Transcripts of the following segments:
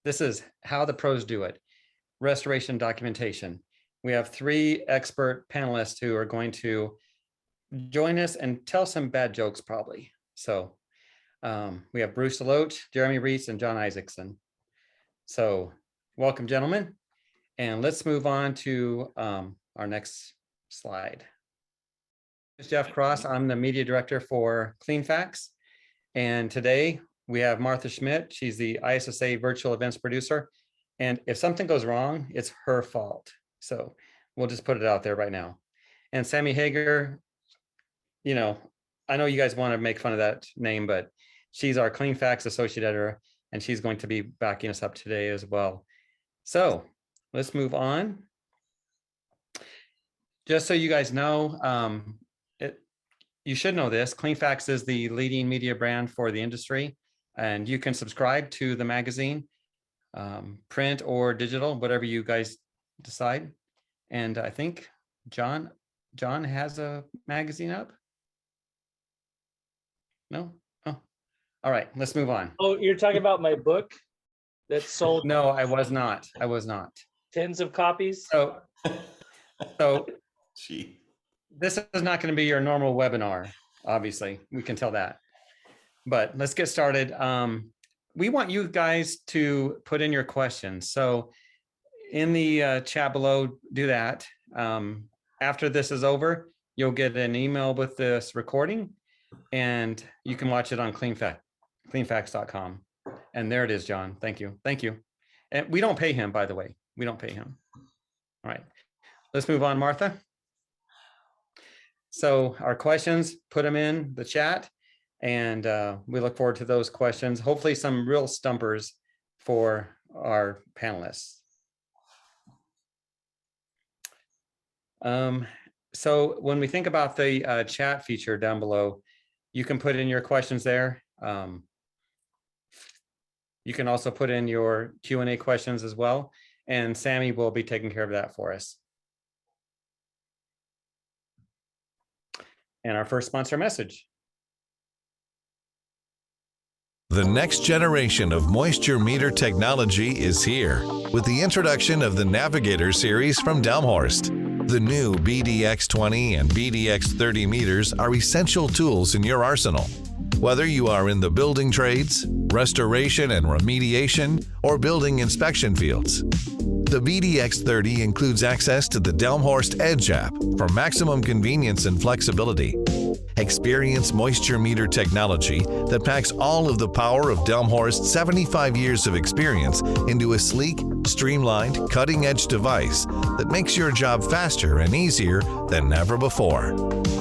This is how the pros do it. Restoration documentation. We have 3 expert panelists who are going to join us and tell some bad jokes probably. So we have Bruce DeLoatch, Jeremy Reets, and Jon Isaacson. So welcome, gentlemen. And let's move on to our next slide. This is Jeff Cross. I'm the media director for Cleanfax. And today we have Martha Schmidt. She's the ISSA virtual events producer. And if something goes wrong, it's her fault. So we'll just put it out there right now. And Sammy Hager, you know, I know you guys want to make fun of that name, but she's our Cleanfax associate editor, and she's going to be backing us up today as well. So let's move on. Just so you guys know, you should know this, Cleanfax is the leading media brand for the industry, and you can subscribe to the magazine, print or digital, whatever you guys decide. And I think Jon has a magazine up. No? Oh, all right, let's move on. Oh, you're talking about my book that sold? No, I was not. I was not. Tens of copies? So this is not going to be your normal webinar, obviously. We can tell that. But let's get started. We want you guys to put in your questions. So in the chat below, do that. After this is over, you'll get an email with this recording, and you can watch it on cleanfax.com. And there it is, Jon. Thank you. Thank you. And we don't pay him, by the way. We don't pay him. All right. Let's move on, Martha. So our questions, put them in the chat, and we look forward to those questions. Hopefully some real stumpers for our panelists. So when we think about the chat feature down below, you can put in your questions there. You can also put in your Q&A questions as well, and Sammy will be taking care of that for us. And our first sponsor message. The next generation of moisture meter technology is here with the introduction of the Navigator series from Delmhorst. The new BDX20 and BDX30 meters are essential tools in your arsenal. Whether you are in the building trades, restoration and remediation, or building inspection fields, the BDX30 includes access to the Delmhorst Edge app for maximum convenience and flexibility. Experience moisture meter technology that packs all of the power of Delmhorst's 75 years of experience into a sleek, streamlined, cutting-edge device that makes your job faster and easier than ever before.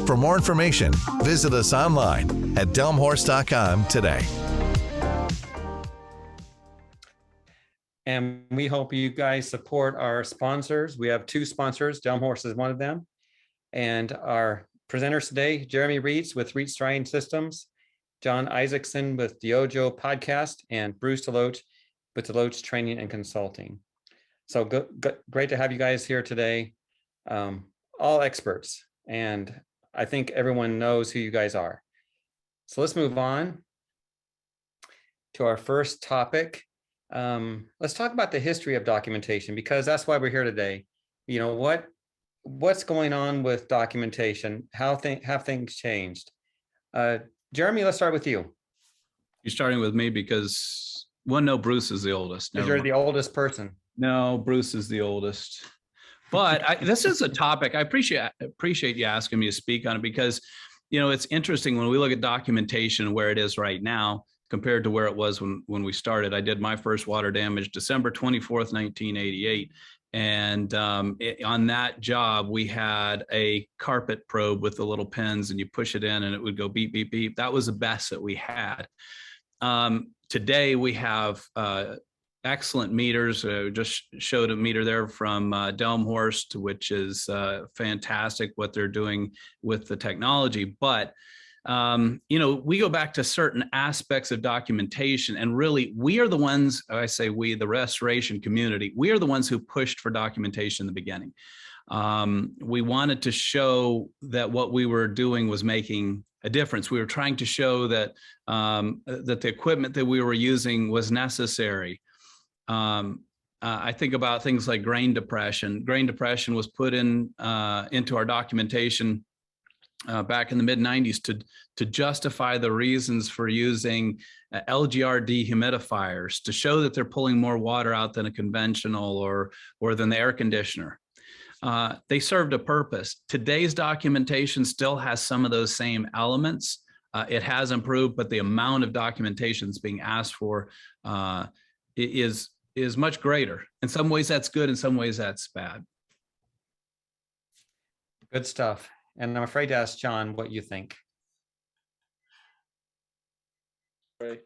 For more information, visit us online at delmhorst.com today. And we hope you guys support our sponsors. We have 2 sponsors. Delmhorst is one of them. And our presenters today, Jeremy Reets with Reets Drying Systems, Jon Isaacson with Diojo Podcast, and Bruce DeLoatch with DeLoatch Training and Consulting. So great to have you guys here today. All experts. And I think everyone knows who you guys are. So let's move on to our first topic. Let's talk about the history of documentation, because that's why we're here today. You know, what's going on with documentation? Have things changed? Jeremy, let's start with you. You're starting with me because, well, no, Bruce is the oldest. Because you're the oldest person. No, Bruce is the oldest. But this is a topic I appreciate you asking me to speak on it, because, you know, it's interesting when we look at documentation where it is right now compared to where it was when we started. I did my first water damage December 24th, 1988. And on that job, we had a carpet probe with the little pins, and you push it in and it would go beep, beep, beep. That was the best that we had. Today, we have excellent meters. Just showed a meter there from Delmhorst, which is fantastic what they're doing with the technology. But you know, we go back to certain aspects of documentation, and really we are the ones, I say we, the restoration community, we are the ones who pushed for documentation in the beginning. We wanted to show that what we were doing was making a difference. We were trying to show that that the equipment that we were using was necessary. I think about things like grain depression. Grain depression was put in into our documentation back in the mid-90s to justify the reasons for using LGR dehumidifiers to show that they're pulling more water out than a conventional or than the air conditioner. They served a purpose. Today's documentation still has some of those same elements. It has improved, but the amount of documentation that's being asked for is much greater. In some ways that's good, in some ways that's bad. Good stuff. And I'm afraid to ask John what you think. Right.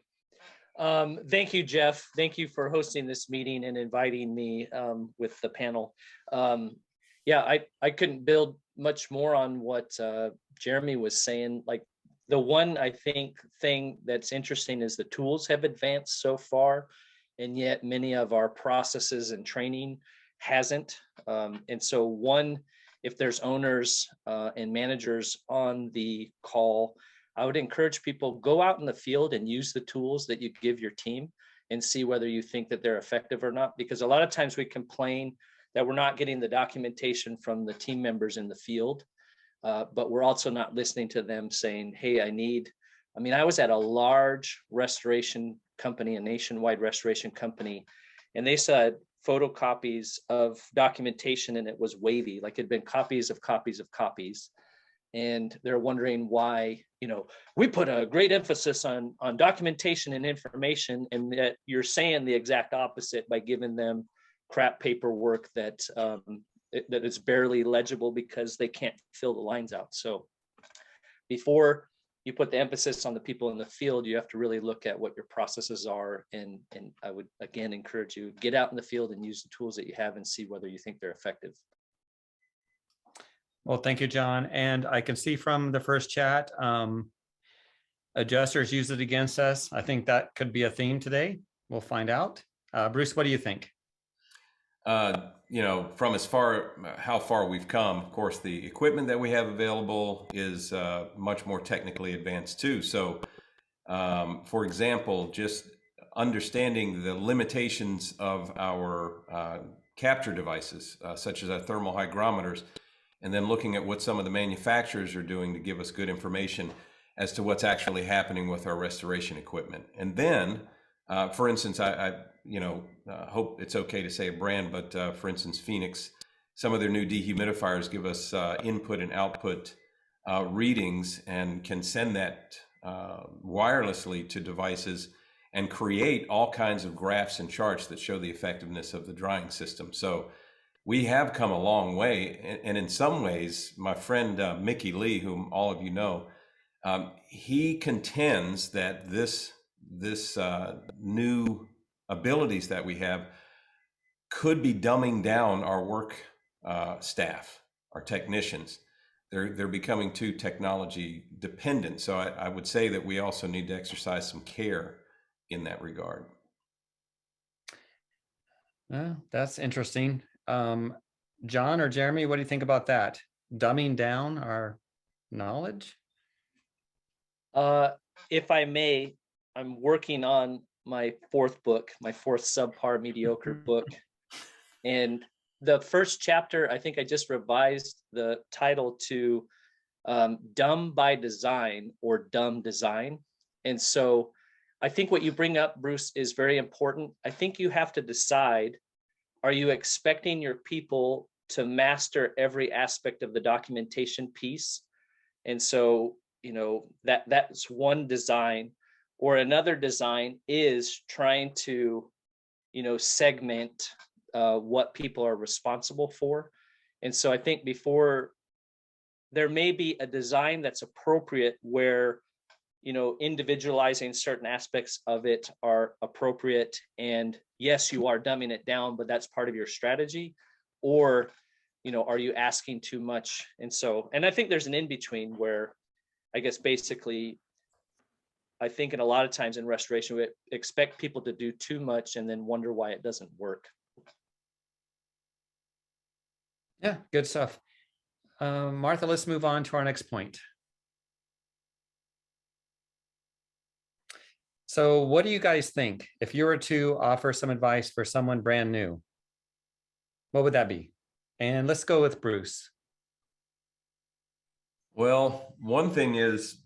Thank you, Jeff. Thank you for hosting this meeting and inviting me with the panel. Yeah, I couldn't build much more on what Jeremy was saying. Like, the one, I think, thing that's interesting is the tools have advanced so far, and yet many of our processes and training hasn't. And so one, if there's owners and managers on the call, I would encourage people, go out in the field and use the tools that you give your team and see whether you think that they're effective or not. Because a lot of times we complain that we're not getting the documentation from the team members in the field, but we're also not listening to them saying, hey, I was at a large restoration company, a nationwide restoration company, and they said photocopies of documentation and it was wavy, like it'd been copies of copies of copies. And they're wondering why, we put a great emphasis on documentation and information, and that you're saying the exact opposite by giving them crap paperwork that is barely legible because they can't fill the lines out. So before you put the emphasis on the people in the field, you have to really look at what your processes are. And I would, again, encourage you, get out in the field and use the tools that you have and see whether you think they're effective. Well, thank you, John. And I can see from the first chat, adjusters use it against us. I think that could be a theme today. We'll find out. Bruce, what do you think? From how far we've come, of course, the equipment that we have available is much more technically advanced too. So, for example, just understanding the limitations of our capture devices, such as our thermal hygrometers, and then looking at what some of the manufacturers are doing to give us good information as to what's actually happening with our restoration equipment. And then, for instance, I hope it's okay to say a brand, but for instance, Phoenix, some of their new dehumidifiers give us input and output readings and can send that wirelessly to devices and create all kinds of graphs and charts that show the effectiveness of the drying system. So we have come a long way. And in some ways, my friend Mickey Lee, whom all of you know, he contends that this new abilities that we have could be dumbing down our work staff, our technicians. They're becoming too technology dependent. So I would say that we also need to exercise some care in that regard. That's interesting. John or Jeremy, what do you think about that? Dumbing down our knowledge? If I may, I'm working on my fourth subpar mediocre book. And the first chapter, I think I just revised the title to Dumb by Design or Dumb Design. And so I think what you bring up, Bruce, is very important. I think you have to decide, are you expecting your people to master every aspect of the documentation piece? And so, that's one design. Or another design is trying to, segment what people are responsible for. And so I think before, there may be a design that's appropriate where, individualizing certain aspects of it are appropriate. And yes, you are dumbing it down, but that's part of your strategy. Or, are you asking too much? And I think there's an in-between where, I guess, basically, I think in a lot of times in restoration, we expect people to do too much and then wonder why it doesn't work. Yeah, good stuff. Martha, let's move on to our next point. So what do you guys think? If you were to offer some advice for someone brand new, what would that be? And let's go with Bruce. Well, one thing is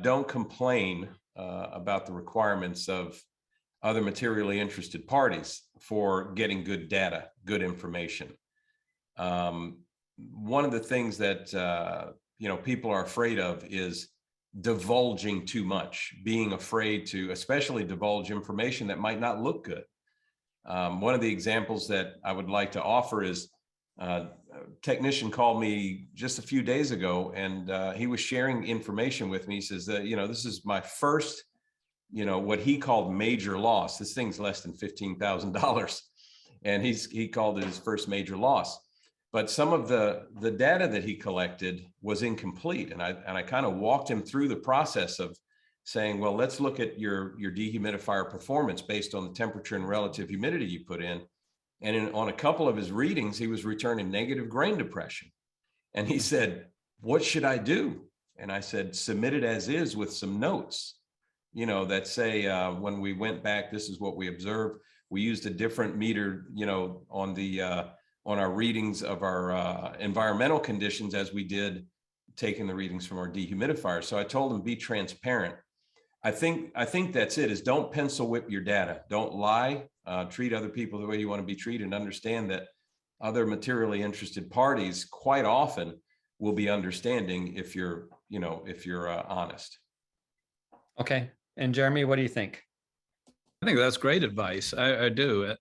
don't complain about the requirements of other materially interested parties for getting good data, good information. One of the things that people are afraid of is divulging too much, being afraid to especially divulge information that might not look good. One of the examples that I would like to offer is a technician called me just a few days ago, and he was sharing information with me. He says that, this is my first, what he called major loss. This thing's less than $15,000. And he called it his first major loss. But some of the data that he collected was incomplete. And I kind of walked him through the process of saying, well, let's look at your dehumidifier performance based on the temperature and relative humidity you put in. And on a couple of his readings, he was returning negative grain depression. And he said, what should I do? And I said, submit it as is with some notes, that say, when we went back, this is what we observed. We used a different meter, on our readings of our environmental conditions as we did taking the readings from our dehumidifier. So I told him, be transparent. I think that's it, is don't pencil whip your data. Don't lie. Treat other people the way you want to be treated, and understand that other materially interested parties quite often will be understanding if you're honest. Okay. And Jeremy, what do you think? I think that's great advice. I do.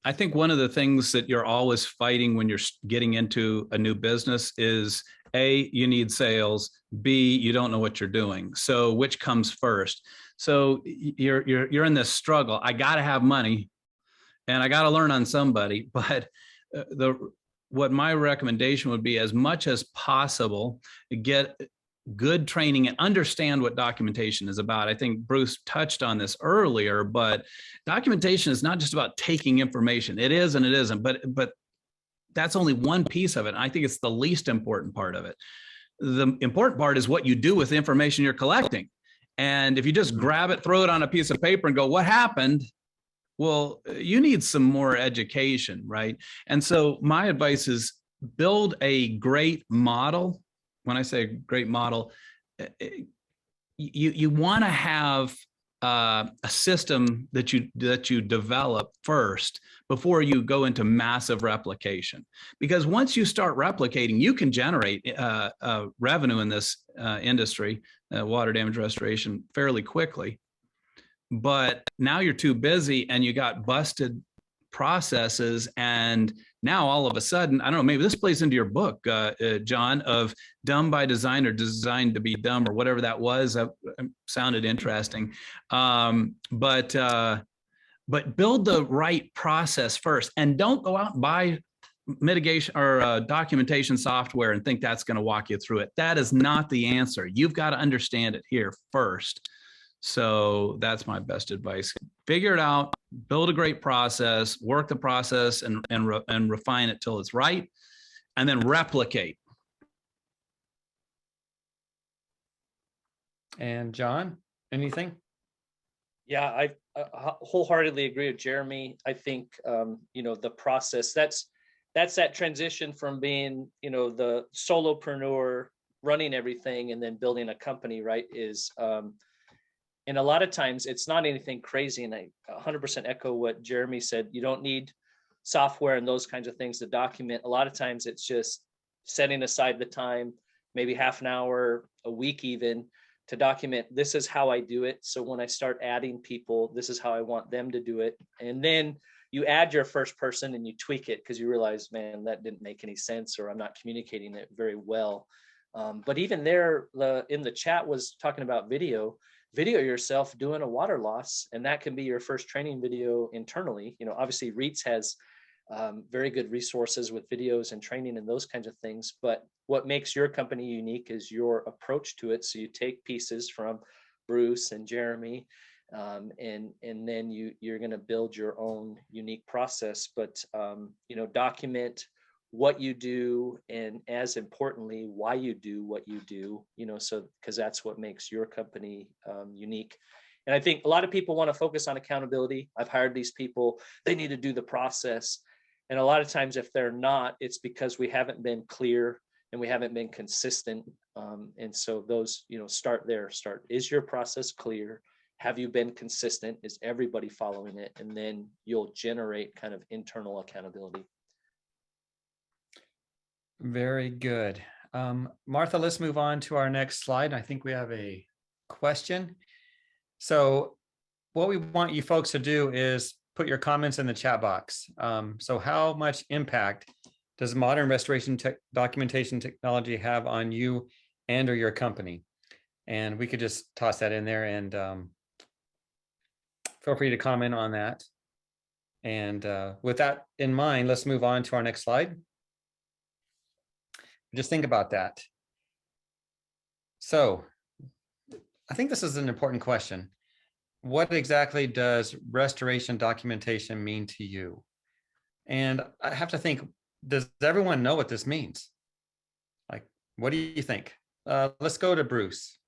I think one of the things that you're always fighting when you're getting into a new business is A, you need sales, B, you don't know what you're doing. So which comes first? So you're in this struggle. I got to have money and I got to learn on somebody, but what my recommendation would be, as much as possible, get good training and understand what documentation is about. I think Bruce touched on this earlier, but documentation is not just about taking information. It is and it isn't, but that's only one piece of it. I think it's the least important part of it. The important part is what you do with the information you're collecting. And if you just grab it, throw it on a piece of paper and go, what happened? Well, you need some more education, right? And so my advice is build a great model. When I say great model, you want to have a system that you develop first before you go into massive replication. Because once you start replicating, you can generate revenue in this industry, water damage restoration, fairly quickly. But now you're too busy and you got busted processes, and now all of a sudden, I don't know, maybe this plays into your book, John, of Dumb by Design or Designed to be Dumb, or whatever that was. That sounded interesting. But build the right process first, and don't go out and buy mitigation or documentation software and think that's going to walk you through it. That is not the answer. You've got to understand it here first. So that's my best advice. Figure it out, build a great process, work the process and refine it till it's right, and then replicate. And John, anything? Yeah, I wholeheartedly agree with Jeremy. I think, the process, that's that transition from being, the solopreneur running everything and then building a company, right, is, and a lot of times it's not anything crazy. And I 100% echo what Jeremy said. You don't need software and those kinds of things to document. A lot of times it's just setting aside the time, maybe half an hour, a week even, to document, this is how I do it. So when I start adding people, this is how I want them to do it. And then you add your first person and you tweak it because you realize, man, that didn't make any sense, or I'm not communicating it very well. But even there, in the chat was talking about video yourself doing a water loss, and that can be your first training video internally. Obviously Reets has very good resources with videos and training and those kinds of things. But what makes your company unique is your approach to it. So you take pieces from Bruce and Jeremy, and then you're going to build your own unique process. But document what you do, and as importantly, why you do what you do, so because that's what makes your company unique. And I think a lot of people want to focus on accountability. I've hired these people, they need to do the process. And a lot of times if they're not, it's because we haven't been clear and we haven't been consistent. And so those, start there. Is your process clear? Have you been consistent? Is everybody following it? And then you'll generate kind of internal accountability. Very good. Martha, let's move on to our next slide. I think we have a question. So what we want you folks to do is put your comments in the chat box. So how much impact does modern restoration documentation technology have on you and or your company? And we could just toss that in there, and feel free to comment on that. And with that in mind, let's move on to our next slide. Just think about that. So I think this is an important question. What exactly does restoration documentation mean to you? And I have to think, does everyone know what this means? Like, what do you think? Let's go to Bruce.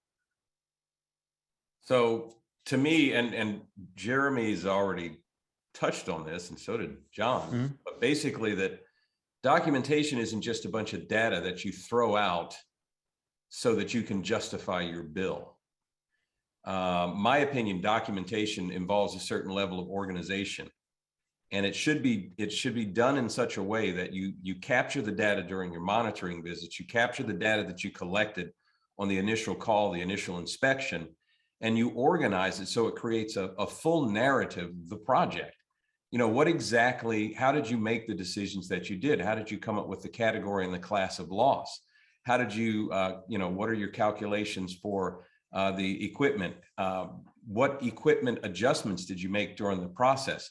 So to me, and Jeremy's already touched on this, and so did John, but basically that documentation isn't just a bunch of data that you throw out so that you can justify your bill. My opinion, documentation involves a certain level of organization, and it should be done in such a way that you capture the data during your monitoring visits, you capture the data that you collected on the initial call, the initial inspection, and you organize it so it creates a full narrative of the project. What exactly, how did you make the decisions that you did? How did you come up with the category and the class of loss? How did you, what are your calculations for the equipment? What equipment adjustments did you make during the process?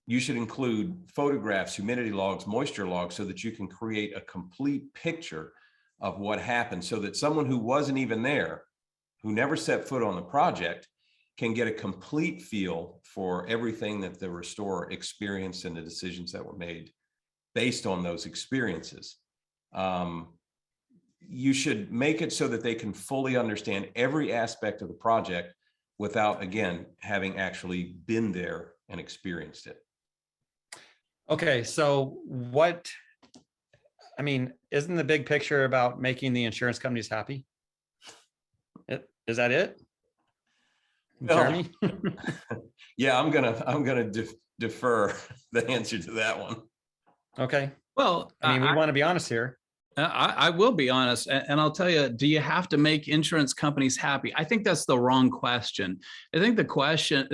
You should include photographs, humidity logs, moisture logs, so that you can create a complete picture of what happened, so that someone who wasn't even there, who never set foot on the project, can get a complete feel for everything that the restorer experienced and the decisions that were made based on those experiences. You should make it so that they can fully understand every aspect of the project without, again, having actually been there and experienced it. Okay, so isn't the big picture about making the insurance companies happy? Is that it? Jeremy? Yeah, I'm gonna defer the answer to that one. Okay. Well, we want to be honest here. I will be honest, and I'll tell you, do you have to make insurance companies happy? I think that's the wrong question. I think the question,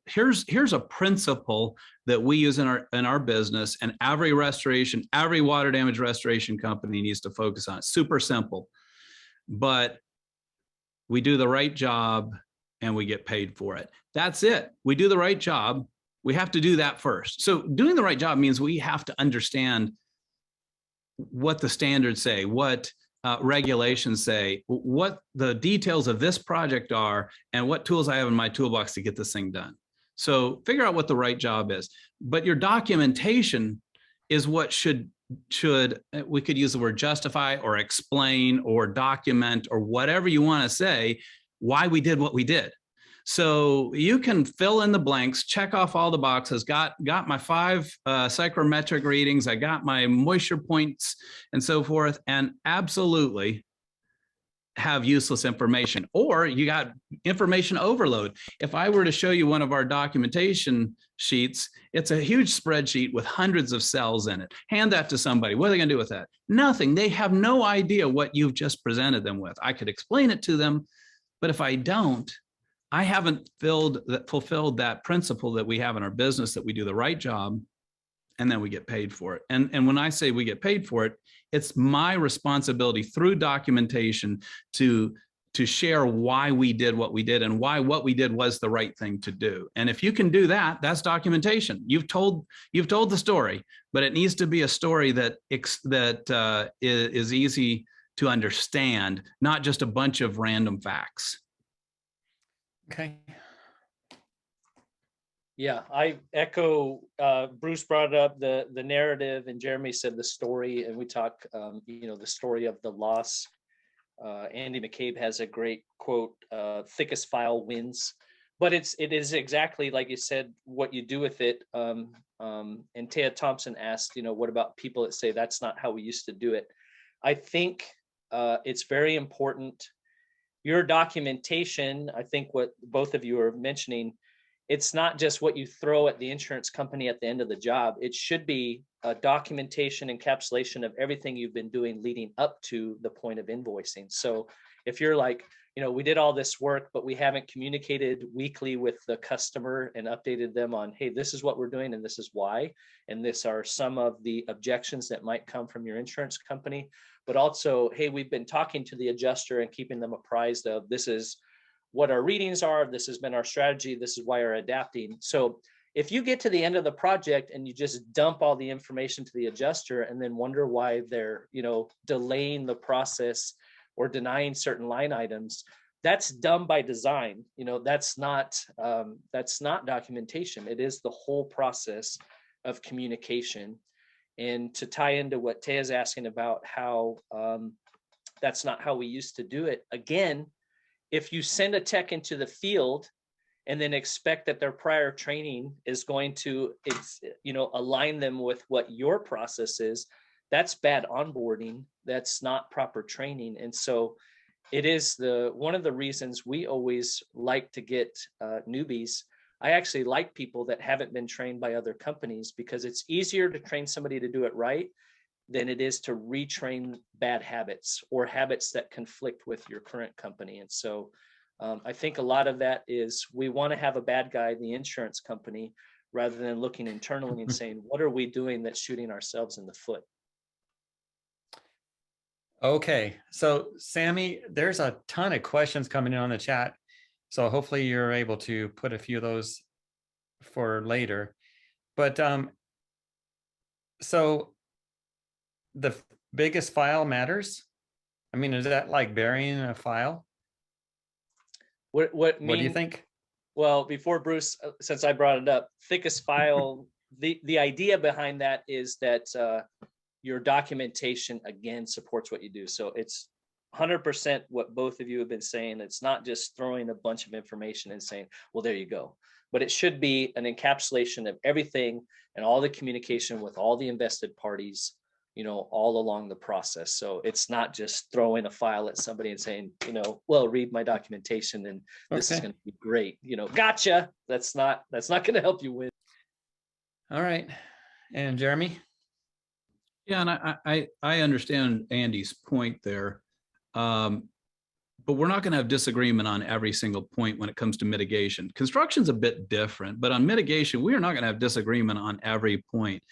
here's a principle that we use in our business, and every water damage restoration company needs to focus on. It's super simple, but we do the right job and we get paid for it. That's it. We do the right job. We have to do that first. So doing the right job means we have to understand what the standards say, what regulations say, what the details of this project are, and what tools I have in my toolbox to get this thing done. So figure out what the right job is. But your documentation is what should we could use the word justify or explain or document or whatever you want to say why we did what we did. So you can fill in the blanks, check off all the boxes, got my 5 psychrometric readings, I got my moisture points and so forth, and absolutely have useless information, or you got information overload. If I were to show you one of our documentation sheets, it's a huge spreadsheet with hundreds of cells in it. Hand that to somebody. What are they going to do with that? Nothing. They have no idea what you've just presented them with. I could explain it to them, but if I don't, I haven't fulfilled that principle that we have in our business, that we do the right job and then we get paid for it. And when I say we get paid for it, it's my responsibility through documentation to share why we did what we did and why what we did was the right thing to do. And if you can do that, that's documentation. You've told the story, but it needs to be a story that is easy to understand, not just a bunch of random facts. Okay. Yeah, I echo, Bruce brought up the narrative, and Jeremy said the story, and we talk, the story of the loss. Andy McCabe has a great quote, thickest file wins, but it is exactly like you said, what you do with it. And Taya Thompson asked, what about people that say that's not how we used to do it? I think it's very important. Your documentation, I think what both of you are mentioning, it's not just what you throw at the insurance company at the end of the job. It should be a documentation, encapsulation of everything you've been doing leading up to the point of invoicing. So if you're like, we did all this work, but we haven't communicated weekly with the customer and updated them on, hey, this is what we're doing and this is why. And this are some of the objections that might come from your insurance company. But also, hey, we've been talking to the adjuster and keeping them apprised of this is what our readings are. This has been our strategy. This is why we're adapting. So if you get to the end of the project and you just dump all the information to the adjuster and then wonder why they're, delaying the process or denying certain line items, that's done by design. That's not documentation. It is the whole process of communication. And to tie into what Taya's asking about how that's not how we used to do it. Again, if you send a tech into the field and then expect that their prior training is going to, align them with what your process is, that's bad onboarding. That's not proper training. And so it is one of the reasons we always like to get newbies. I actually like people that haven't been trained by other companies, because it's easier to train somebody to do it right than it is to retrain bad habits or habits that conflict with your current company. And so I think a lot of that is we want to have a bad guy, the insurance company, rather than looking internally and saying, what are we doing that's shooting ourselves in the foot? Okay, so Sammy, there's a ton of questions coming in on the chat. So hopefully you're able to put a few of those for later. But so the biggest file matters? I mean, is that like burying a file? What do you think? Well, before Bruce, since I brought it up, thickest file, the idea behind that is that your documentation, again, supports what you do. So it's 100% what both of you have been saying. It's not just throwing a bunch of information and saying, well, there you go. But it should be an encapsulation of everything and all the communication with all the invested parties, all along the process. So it's not just throwing a file at somebody and saying, well, read my documentation and this is going to be great. Gotcha. That's not going to help you win. All right. And Jeremy? Yeah, and I understand Andy's point there. But we're not going to have disagreement on every single point when it comes to mitigation. Construction's a bit different, but on mitigation, we are not going to have disagreement on every point.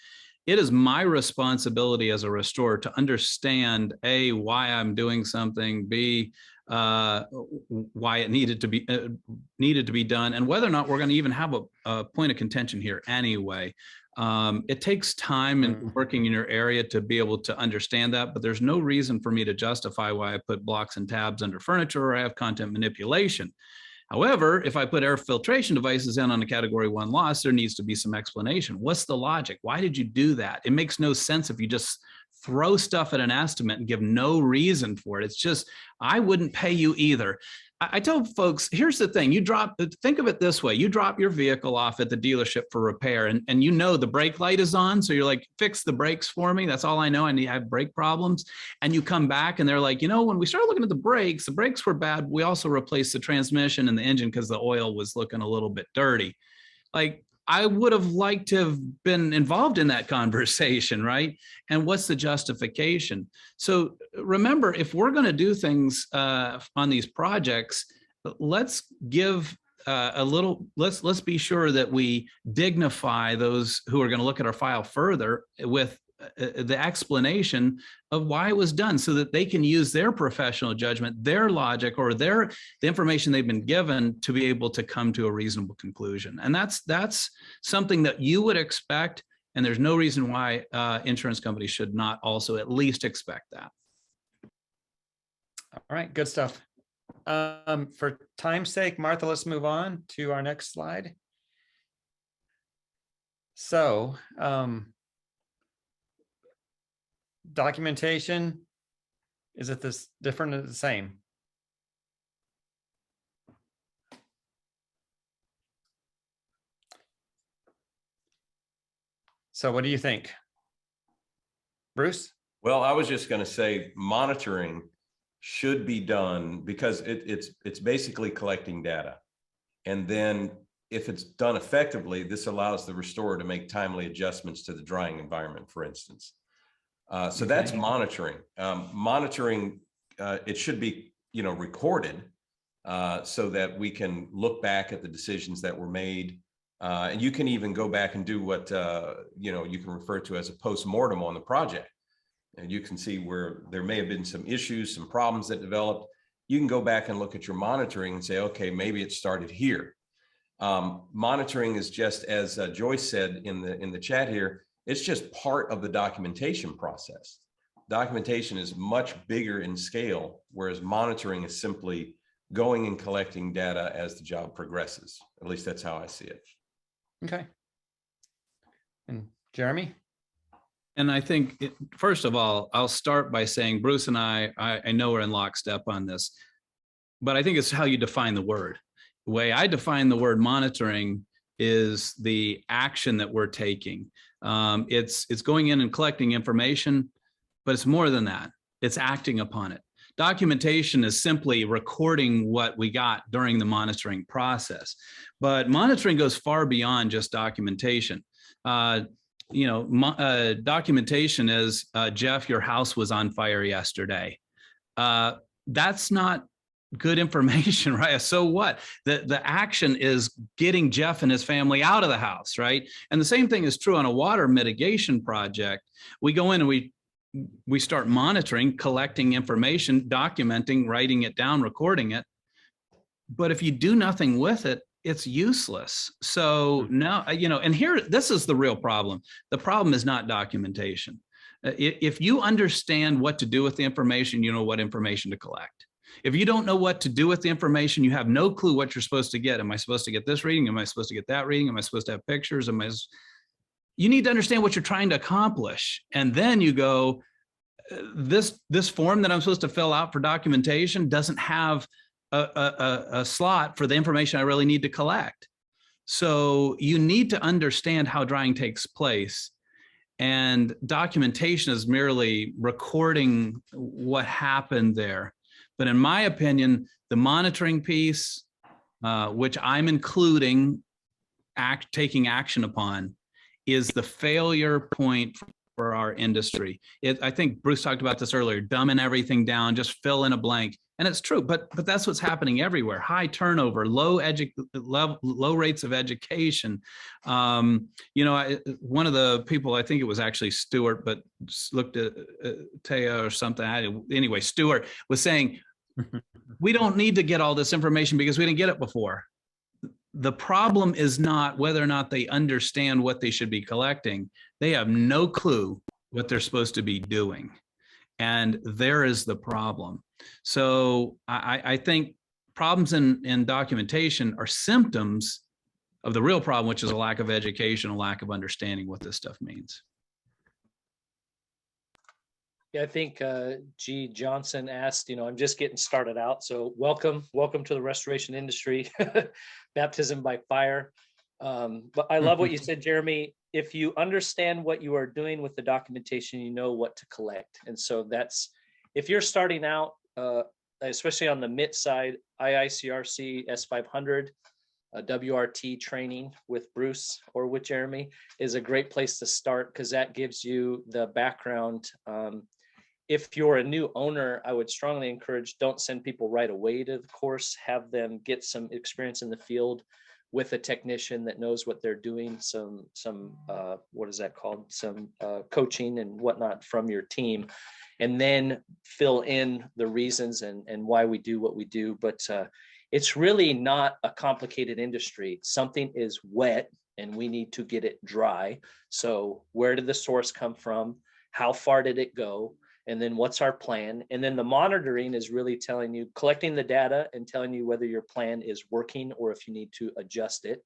It is my responsibility as a restorer to understand A, why I'm doing something, B, why it needed to be done, and whether or not we're going to even have a point of contention here anyway. It takes time and working in your area to be able to understand that, but there's no reason for me to justify why I put blocks and tabs under furniture or I have content manipulation. However, if I put air filtration devices in on a category 1 loss, there needs to be some explanation. What's the logic? Why did you do that? It makes no sense if you just throw stuff at an estimate and give no reason for it. It's just, I wouldn't pay you either. I tell folks, here's the thing, think of it this way. You drop your vehicle off at the dealership for repair and the brake light is on. So you're like, fix the brakes for me. That's all I know. I have brake problems. And you come back and they're like, when we started looking at the brakes were bad. We also replaced the transmission and the engine because the oil was looking a little bit dirty. Like, I would have liked to have been involved in that conversation, right? And what's the justification? So remember, if we're going to do things on these projects, let's give let's be sure that we dignify those who are going to look at our file further with the explanation of why it was done so that they can use their professional judgment, their logic, or the information they've been given to be able to come to a reasonable conclusion. And that's something that you would expect. And there's no reason why insurance companies should not also at least expect that. All right, good stuff. For time's sake, Martha, let's move on to our next slide. So, documentation, is it this different or the same? So what do you think? Bruce? Well, I was just going to say monitoring should be done because it's basically collecting data. And then if it's done effectively, this allows the restorer to make timely adjustments to the drying environment, for instance. So that's monitoring. Monitoring, it should be, recorded so that we can look back at the decisions that were made. And you can even go back and do what, you can refer to as a post-mortem on the project. And you can see where there may have been some issues, some problems that developed. You can go back and look at your monitoring and say, okay, maybe it started here. Monitoring is just, as Joyce said in the chat here, it's just part of the documentation process. Documentation is much bigger in scale, whereas monitoring is simply going and collecting data as the job progresses. At least that's how I see it. Okay. And Jeremy? And I think, first of all, I'll start by saying Bruce and I know we're in lockstep on this, but I think it's how you define the word. The way I define the word monitoring is the action that we're taking. It's going in and collecting information, but it's more than that. It's acting upon it. Documentation is simply recording what we got during the monitoring process, but monitoring goes far beyond just documentation. Documentation is, Jeff, your house was on fire yesterday. That's not good information, right? So what? The action is getting Jeff and his family out of the house, right? And the same thing is true on a water mitigation project. We go in and we start monitoring, collecting information, documenting, writing it down, recording it. But if you do nothing with it, it's useless. So now, and here, this is the real problem. The problem is not documentation. If you understand what to do with the information, you know what information to collect. If you don't know what to do with the information, you have no clue what you're supposed to get. Am I supposed to get this reading? Am I supposed to get that reading? Am I supposed to have pictures? You need to understand what you're trying to accomplish. And then you go, this form that I'm supposed to fill out for documentation doesn't have a slot for the information I really need to collect. So you need to understand how drying takes place. And documentation is merely recording what happened there. But in my opinion, the monitoring piece, which I'm including taking action upon, is the failure point for our industry. I think Bruce talked about this earlier, dumbing everything down, just fill in a blank. And it's true, but that's what's happening everywhere. High turnover, low rates of education. One of the people, I think it was actually Stuart, but looked at Taya or something. Anyway, Stuart was saying, we don't need to get all this information because we didn't get it before. The problem is not whether or not they understand what they should be collecting. They have no clue what they're supposed to be doing. And there is the problem. So I think problems in documentation are symptoms of the real problem, which is a lack of education, a lack of understanding what this stuff means. Yeah, I think G. Johnson asked, I'm just getting started out. So welcome to the restoration industry, baptism by fire. But I love what you said, Jeremy. If you understand what you are doing with the documentation, you know what to collect. And so if you're starting out, especially on the MIT side, IICRC S500, WRT training with Bruce or with Jeremy is a great place to start because that gives you the background. If you're a new owner, I would strongly encourage, don't send people right away to the course, have them get some experience in the field with a technician that knows what they're doing, some what is that called? Some coaching and whatnot from your team, and then fill in the reasons and why we do what we do. But it's really not a complicated industry. Something is wet and we need to get it dry. So where did the source come from? How far did it go? And then what's our plan? And then the monitoring is really telling you, collecting the data and telling you whether your plan is working or if you need to adjust it.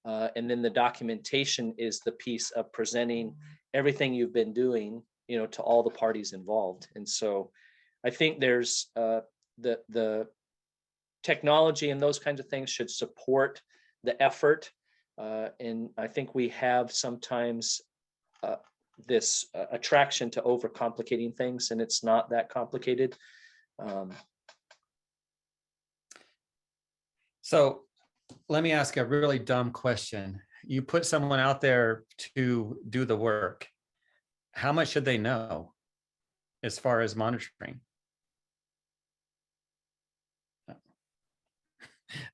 And then the documentation is the piece of presenting everything you've been doing, to all the parties involved. And so I think there's the technology and those kinds of things should support the effort. And I think we have sometimes this attraction to overcomplicating things, and it's not that complicated. So let me ask a really dumb question. You put someone out there to do the work. How much should they know as far as monitoring?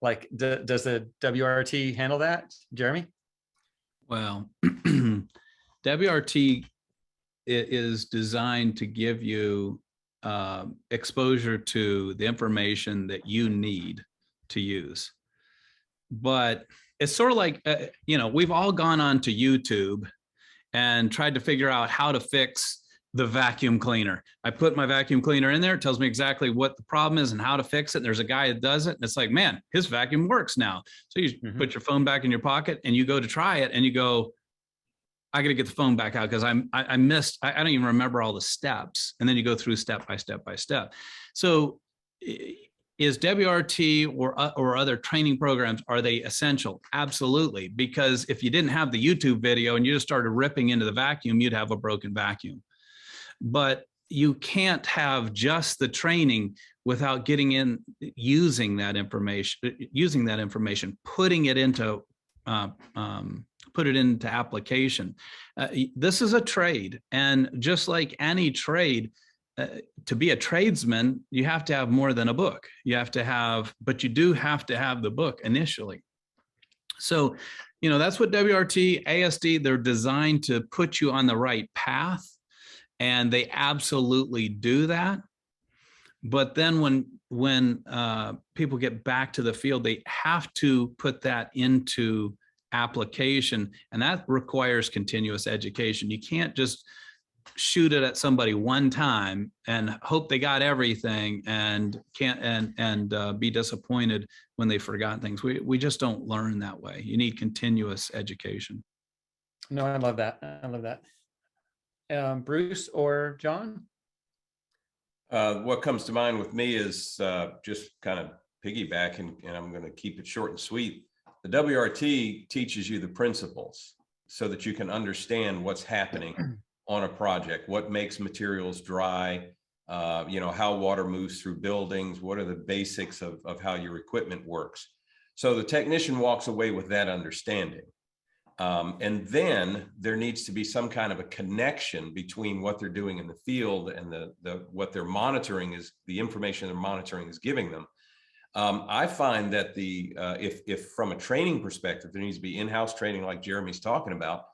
Like, does the WRT handle that, Jeremy? Well, WRT is designed to give you exposure to the information that you need to use. But it's sort of like, we've all gone on to YouTube and tried to figure out how to fix the vacuum cleaner. I put my vacuum cleaner in there. It tells me exactly what the problem is and how to fix it. And there's a guy that does it. And it's like, man, his vacuum works now. So you put your phone back in your pocket and you go to try it and you go, I got to get the phone back out because I missed, I don't even remember all the steps. And then you go through step by step by step. So is WRT or other training programs, are they essential? Absolutely. Because if you didn't have the YouTube video and you just started ripping into the vacuum, you'd have a broken vacuum. But you can't have just the training without getting in, using that information, putting it into application. This is a trade, and just like any trade, to be a tradesman, you have to have more than a book. But you do have to have the book initially. So, that's what WRT, ASD, they're designed to put you on the right path. And they absolutely do that. But then when people get back to the field, they have to put that into application, and that requires continuous education. You can't just shoot it at somebody one time and hope they got everything and be disappointed when they forgot things. We just don't learn that way. You need continuous education. No, I love that. I love that. Bruce or John? What comes to mind with me is just kind of piggyback, and I'm going to keep it short and sweet. The WRT teaches you the principles so that you can understand what's happening on a project, what makes materials dry, how water moves through buildings, what are the basics of how your equipment works. So the technician walks away with that understanding. And then there needs to be some kind of a connection between what they're doing in the field and what they're monitoring is the information they're monitoring is giving them. I find that if from a training perspective, there needs to be in-house training like Jeremy's talking about,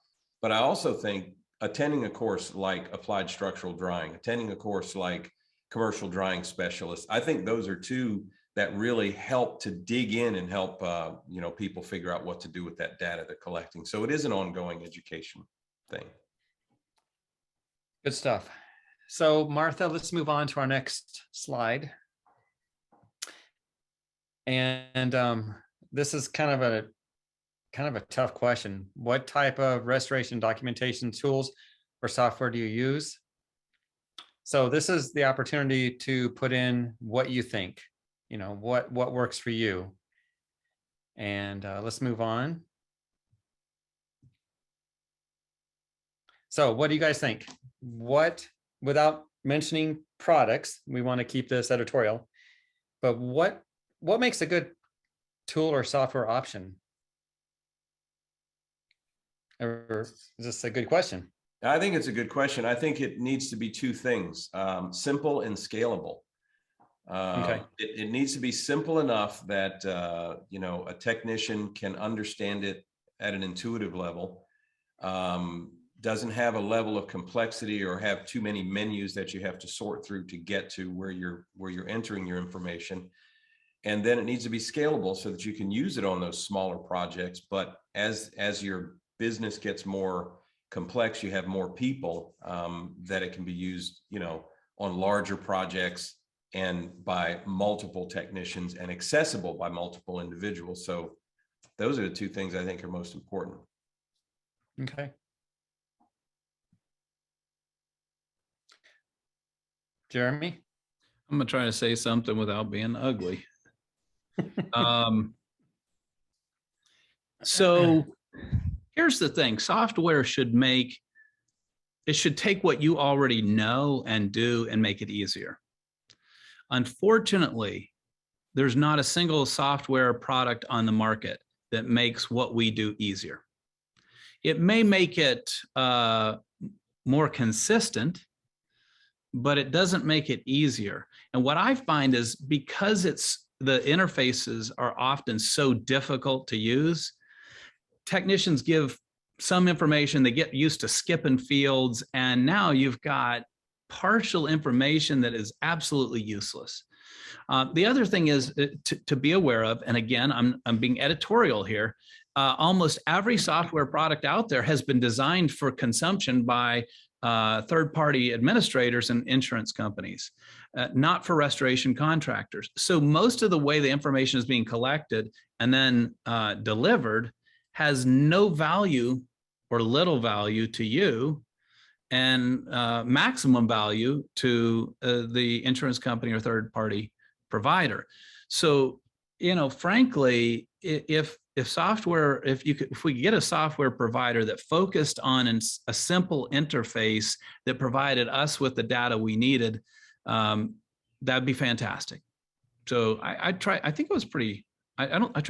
but I also think attending a course like applied structural drawing, attending a course like commercial drawing specialist, I think those are two that really help to dig in and help people figure out what to do with that data they're collecting. So it is an ongoing education thing. Good stuff. So Martha, let's move on to our next slide. And this is kind of a tough question. What type of restoration documentation tools or software do you use? So this is the opportunity to put in what you think. What works for you. And let's move on. So what do you guys think? Without mentioning products, we want to keep this editorial, but what makes a good tool or software option? Or is this a good question? I think it's a good question. I think it needs to be two things, simple and scalable. Okay. It needs to be simple enough that a technician can understand it at an intuitive level, doesn't have a level of complexity or have too many menus that you have to sort through to get to where you're entering your information. And then it needs to be scalable so that you can use it on those smaller projects. But as your business gets more complex, you have more people, that it can be used, on larger projects and by multiple technicians and accessible by multiple individuals. So those are the two things I think are most important. Okay. Jeremy? I'm gonna try to say something without being ugly. Um, so here's the thing: software should take what you already know and do and make it easier. Unfortunately, there's not a single software product on the market that makes what we do easier. It may make it more consistent, but it doesn't make it easier. And what I find is because the interfaces are often so difficult to use, technicians give some information, they get used to skipping fields, and now you've got partial information that is absolutely useless. The other thing is to be aware of, and again, I'm being editorial here, almost every software product out there has been designed for consumption by third-party administrators and insurance companies, not for restoration contractors. So most of the way the information is being collected and then delivered has no value or little value to you, and maximum value to the insurance company or third-party provider. So, frankly, if we could get a software provider that focused on a simple interface that provided us with the data we needed, that'd be fantastic. So I try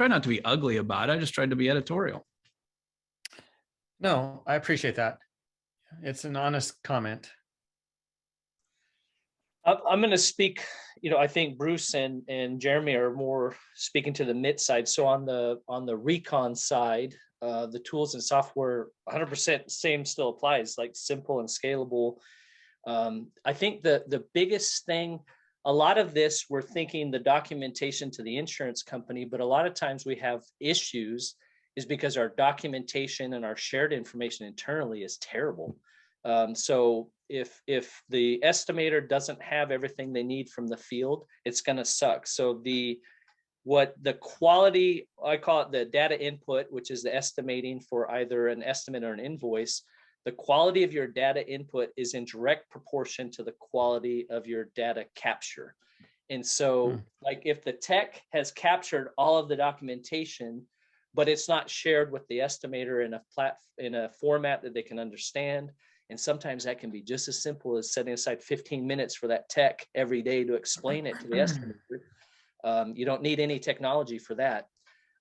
not to be ugly about it. I just tried to be editorial. No, I appreciate that. It's an honest comment. I'm going to speak, I think Bruce and Jeremy are more speaking to the MIT side. So on the recon side, the tools and software 100% same still applies, like simple and scalable. I think the biggest thing, a lot of this, we're thinking the documentation to the insurance company, but a lot of times we have issues is because our documentation and our shared information internally is terrible. So if the estimator doesn't have everything they need from the field, it's going to suck. So the quality, I call it the data input, which is the estimating for either an estimate or an invoice, the quality of your data input is in direct proportion to the quality of your data capture. And so like if the tech has captured all of the documentation, but it's not shared with the estimator in a format that they can understand. And sometimes that can be just as simple as setting aside 15 minutes for that tech every day to explain it to the estimator. You don't need any technology for that.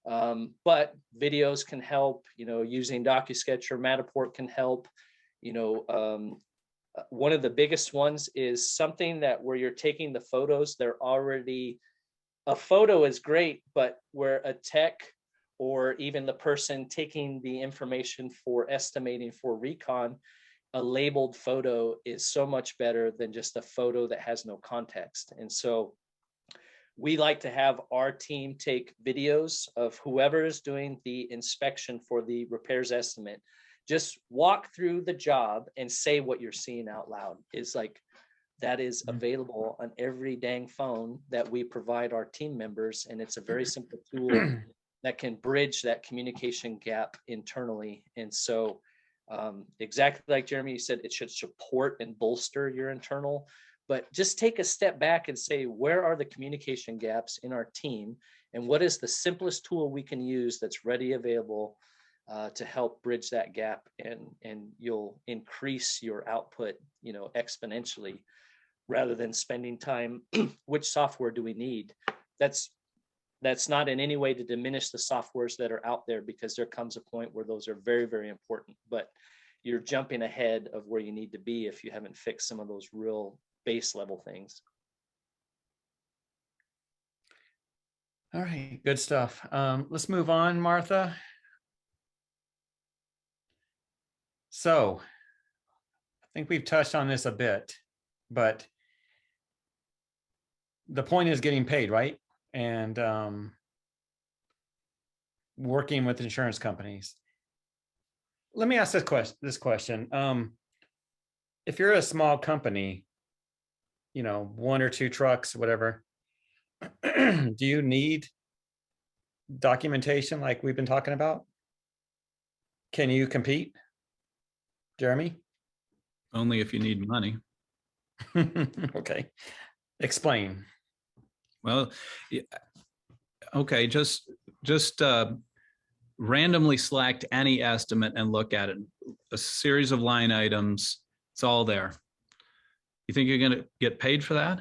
But videos can help, using DocuSketch or Matterport can help. One of the biggest ones is something that where you're taking the photos, a photo is great, but where a tech or even the person taking the information for estimating for recon, a labeled photo is so much better than just a photo that has no context. And so we like to have our team take videos of whoever is doing the inspection for the repairs estimate. Just walk through the job and say what you're seeing out loud. That is available on every dang phone that we provide our team members. And it's a very simple tool that can bridge that communication gap internally. And so exactly like Jeremy said, it should support and bolster your internal, but just take a step back and say, where are the communication gaps in our team? And what is the simplest tool we can use that's ready, available to help bridge that gap? And you'll increase your output, exponentially, rather than spending time, which software do we need? That's not in any way to diminish the softwares that are out there, because there comes a point where those are very, very important, but you're jumping ahead of where you need to be if you haven't fixed some of those real base level things. All right, good stuff. Let's move on, Martha. So I think we've touched on this a bit, but the point is getting paid, right? And working with insurance companies. Let me ask this question. If you're a small company, 1 or 2 trucks, whatever, do you need documentation like we've been talking about? Can you compete, Jeremy? Only if you need money. Okay, explain. Well, okay, just randomly select any estimate and look at it. A series of line items, it's all there. You think you're going to get paid for that?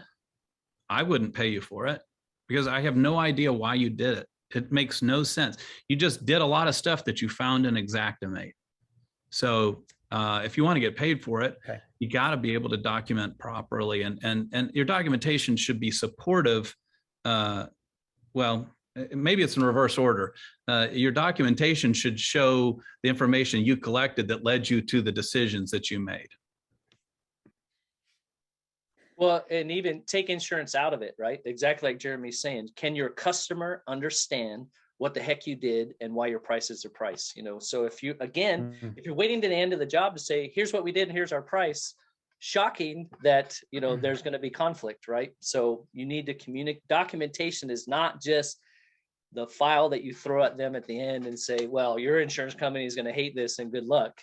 I wouldn't pay you for it because I have no idea why you did it. It makes no sense. You just did a lot of stuff that you found in Xactimate. So if you want to get paid for it, Okay. you got to be able to document properly, and your documentation should be supportive. Well, maybe it's in reverse order. Your documentation should show the information you collected that led you to the decisions that you made. Well, and even take insurance out of it, right? Exactly like Jeremy's saying. Can your customer understand what the heck you did and why your prices are priced? So if you, again, if you're waiting to the end of the job to say, here's what we did and here's our price, shocking that, there's going to be conflict, right? So you need to communicate. Documentation is not just the file that you throw at them at the end and say, well, your insurance company is going to hate this and good luck.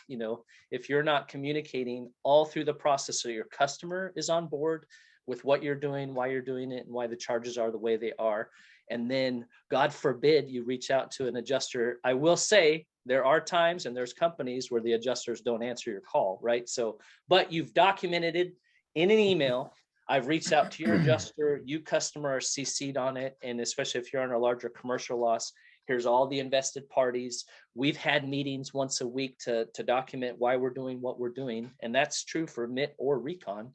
If you're not communicating all through the process so your customer is on board with what you're doing, why you're doing it, and why the charges are the way they are. And then God forbid you reach out to an adjuster. I will say there are times and there's companies where the adjusters don't answer your call, right? So, but you've documented it in an email. I've reached out to your adjuster, you customer are CC'd on it. And especially if you're on a larger commercial loss, here's all the invested parties. We've had meetings once a week to document why we're doing what we're doing. And that's true for MIT or Recon.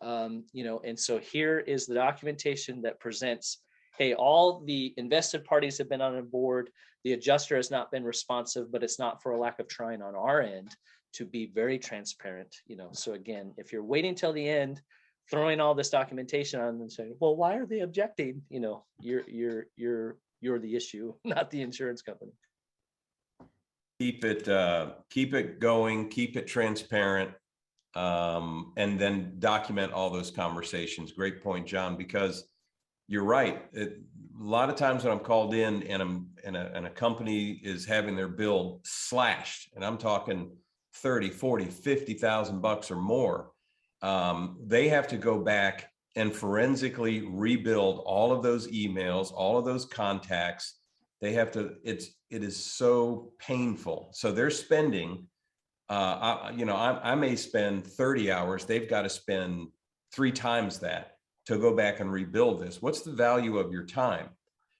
And so here is the documentation that presents, hey, all the invested parties have been on board. The adjuster has not been responsive, but it's not for a lack of trying on our end to be very transparent. So again, if you're waiting till the end, throwing all this documentation on and saying, well, why are they objecting? You're the issue, not the insurance company. Keep it going, keep it transparent, and then document all those conversations. Great point, John, because you're right. A lot of times when I'm called in and a company is having their bill slashed, and I'm talking 30, 40, 50,000 bucks or more, they have to go back and forensically rebuild all of those emails, all of those contacts. They have to, it is so painful. So they're spending, I may spend 30 hours. They've got to spend 3 times that to go back and rebuild this. What's the value of your time?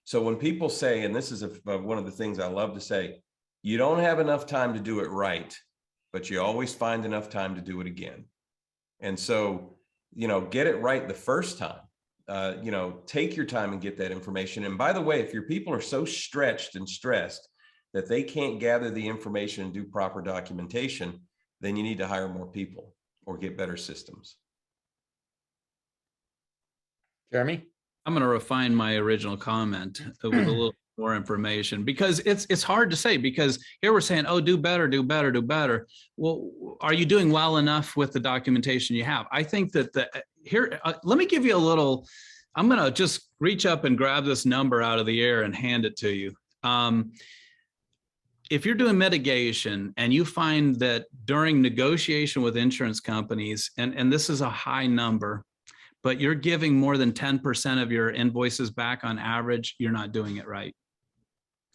So when people say, and this is one of the things I love to say, you don't have enough time to do it right, but you always find enough time to do it again. And so, get it right the first time. Take your time and get that information. And by the way, if your people are so stretched and stressed that they can't gather the information and do proper documentation, then you need to hire more people or get better systems. Jeremy? I'm going to refine my original comment with a little more information, because it's hard to say, because here we're saying, oh, do better, do better, do better. Well, are you doing well enough with the documentation you have? I think that let me give you a little, I'm going to just reach up and grab this number out of the air and hand it to you. If you're doing mitigation and you find that during negotiation with insurance companies, and this is a high number, but you're giving more than 10% of your invoices back on average, you're not doing it right.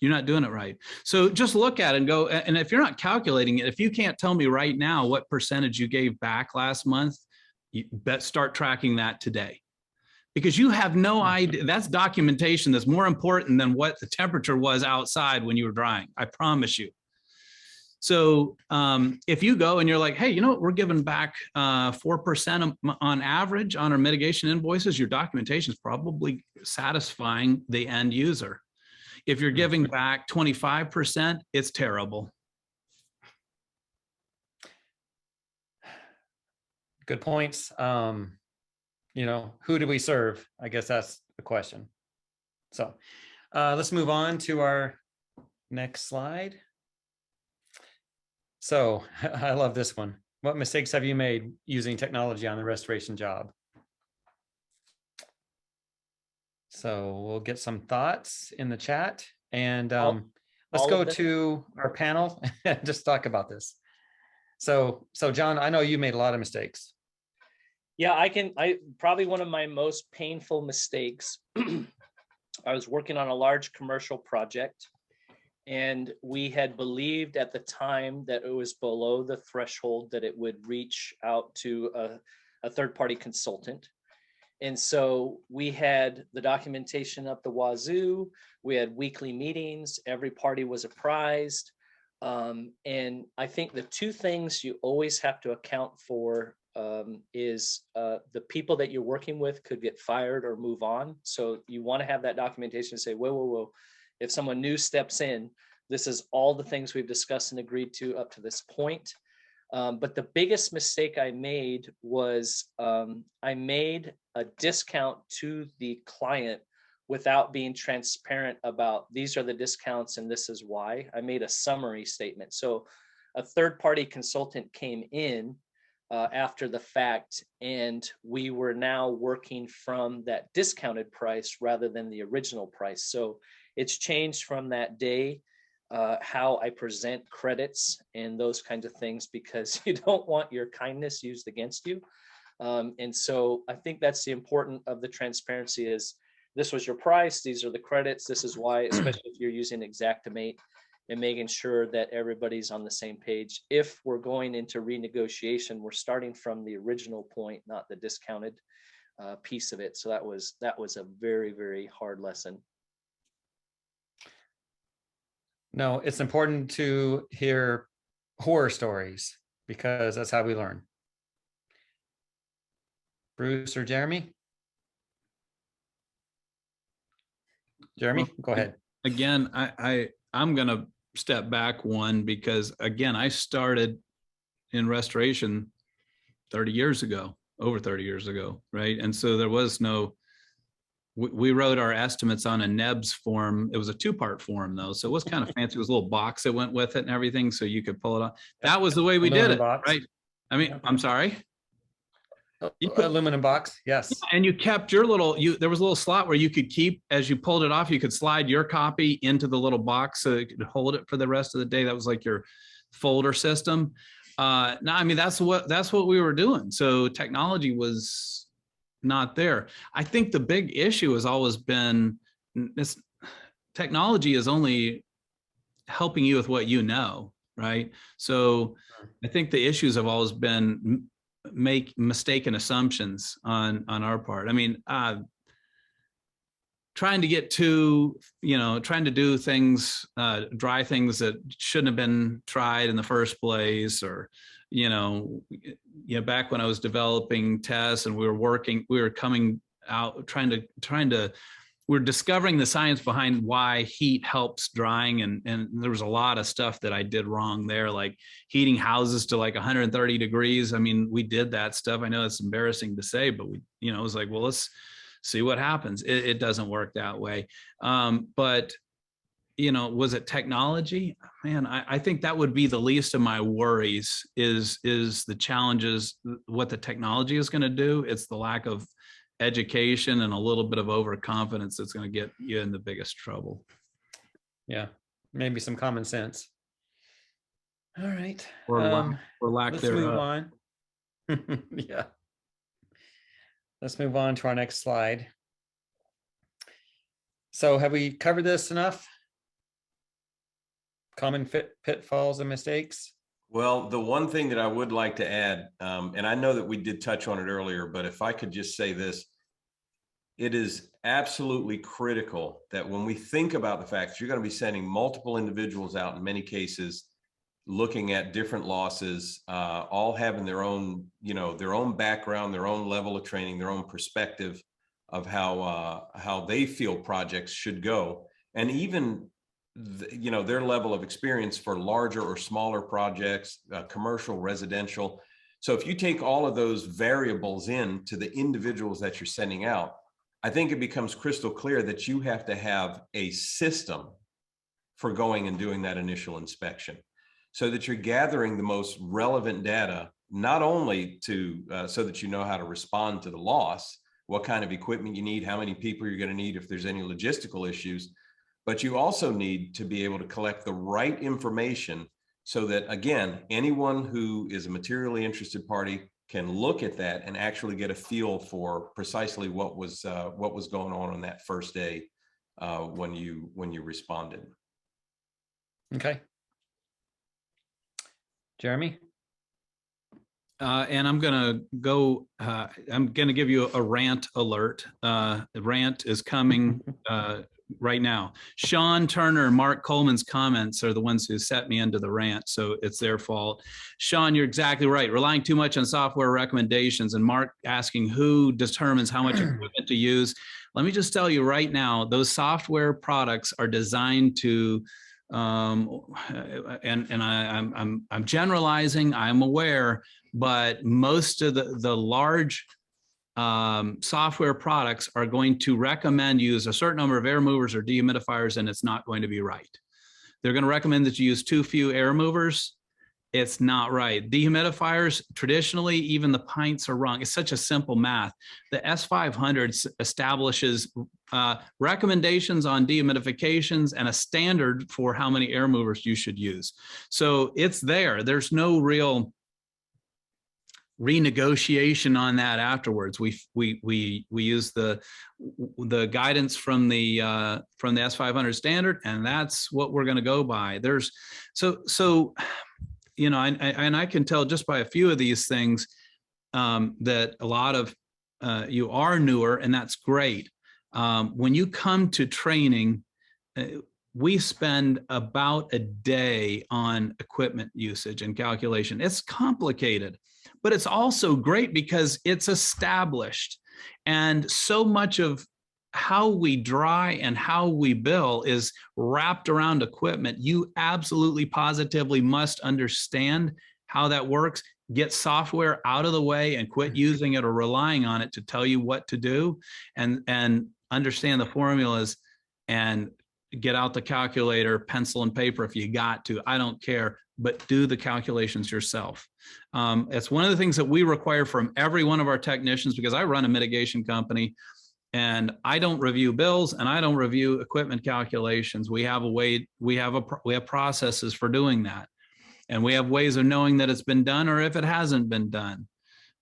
You're not doing it right. So just look at it and go, and if you're not calculating it, if you can't tell me right now what percentage you gave back last month, you start tracking that today. Because you have no idea. That's documentation that's more important than what the temperature was outside when you were drying. I promise you. So if you go and you're like, hey, we're giving back 4% on average on our mitigation invoices, your documentation is probably satisfying the end user. If you're giving back 25%, it's terrible. Good points. Who do we serve? I guess that's the question. So let's move on to our next slide. So I love this one. What mistakes have you made using technology on the restoration job? So we'll get some thoughts in the chat. And let's all go of them? to our panel and just talk about this. So John, I know you made a lot of mistakes. Yeah, I probably one of my most painful mistakes. I was working on a large commercial project, and we had believed at the time that it was below the threshold that it would reach out to a third-party consultant. And so we had the documentation up the wazoo. We had weekly meetings. Every party was apprised. And I think the two things you always have to account for is the people that you're working with could get fired or move on. So you want to have that documentation to say, whoa, whoa, whoa. If someone new steps in, this is all the things we've discussed and agreed to up to this point. But the biggest mistake I made was I made a discount to the client without being transparent about these are the discounts and this is why. I made a summary statement. So a third-party consultant came in after the fact, and we were now working from that discounted price rather than the original price. So it's changed from that day how I present credits and those kinds of things, because you don't want your kindness used against you. And so I think that's the important of the transparency is this was your price, these are the credits, this is why, especially if you're using Xactimate, and making sure that everybody's on the same page. If we're going into renegotiation, we're starting from the original point, not the discounted piece of it. So that was a very, very hard lesson. No, it's important to hear horror stories because that's how we learn. Bruce or Jeremy? Jeremy, Well, go ahead. Again, I'm going to step back one because, again, I started in restoration 30 years ago, over 30 years ago, right? And so there was no, we wrote our estimates on a NEBS form. It was a two-part form though. So it was kind of fancy. It was a little box that went with it and everything. So you could pull it off. That was the way we did it, right? I mean, I'm sorry. You put Aluminum box, yes. and you kept your little, there was a little slot where you could keep, as you pulled it off, you could slide your copy into the little box so it could hold it for the rest of the day. That was like your folder system. No, I mean, that's what we were doing. So technology was not there. I think the big issue has always been this: technology is only helping you with what you know, right? So I think the issues have always been make mistaken assumptions on our part. I mean, trying to get to, trying to do things, dry things that shouldn't have been tried in the first place, or, back when I was developing tests and we were coming out, we're discovering the science behind why heat helps drying. And there was a lot of stuff that I did wrong there, like heating houses to like 130 degrees. I mean, we did that stuff. I know it's embarrassing to say, but we, it was like, well, let's see what happens. It doesn't work that way. But, was it technology? Man, I think that would be the least of my worries is the challenges, what the technology is going to do. It's the lack of education and a little bit of overconfidence that's going to get you in the biggest trouble. Yeah, maybe some common sense. All right. Or lack let's thereof. move on. Yeah. Let's move on to our next slide. So have we covered this enough? Common pitfalls and mistakes? Well, the one thing that I would like to add, and I know that we did touch on it earlier, but if I could just say this, it is absolutely critical that when we think about the fact that you're going to be sending multiple individuals out in many cases, looking at different losses, all having their own, their own background, their own level of training, their own perspective of how they feel projects should go, and even their level of experience for larger or smaller projects, commercial, residential. So if you take all of those variables in to the individuals that you're sending out, I think it becomes crystal clear that you have to have a system for going and doing that initial inspection, so that you're gathering the most relevant data, not only to so that you know how to respond to the loss, what kind of equipment you need, how many people you're going to need if there's any logistical issues, but you also need to be able to collect the right information so that, again, anyone who is a materially interested party can look at that and actually get a feel for precisely what was going on that first day when you responded. Okay. Jeremy? And I'm going to give you a rant alert. The rant is coming right now. Sean Turner and Mark Coleman's comments are the ones who set me into the rant, so it's their fault. Sean, you're exactly right. Relying too much on software recommendations, and Mark asking who determines how much equipment to use. Let me just tell you right now, those software products are designed to I'm generalizing, I'm aware, but most of the large software products are going to recommend you use a certain number of air movers or dehumidifiers, and it's not going to be right. They're going to recommend that you use too few air movers. It's not right. Dehumidifiers, traditionally, even the pints are wrong. It's such a simple math. The S500 establishes recommendations on dehumidifications and a standard for how many air movers you should use. So it's there. There's no real renegotiation on that afterwards. We use the guidance from the S500 standard, and that's what we're going to go by. There's so you know, and I can tell just by a few of these things that a lot of you are newer, and that's great. When you come to training, we spend about a day on equipment usage and calculation. It's complicated, but it's also great because it's established. And so much of how we dry and how we bill is wrapped around equipment. You absolutely positively must understand how that works. Get software out of the way and quit using it or relying on it to tell you what to do, and understand the formulas and get out the calculator, pencil and paper if you got to. I don't care, but do the calculations yourself. It's one of the things that we require from every one of our technicians, because I run a mitigation company. And I don't review bills, and I don't review equipment calculations. We have processes for doing that. And we have ways of knowing that it's been done or if it hasn't been done.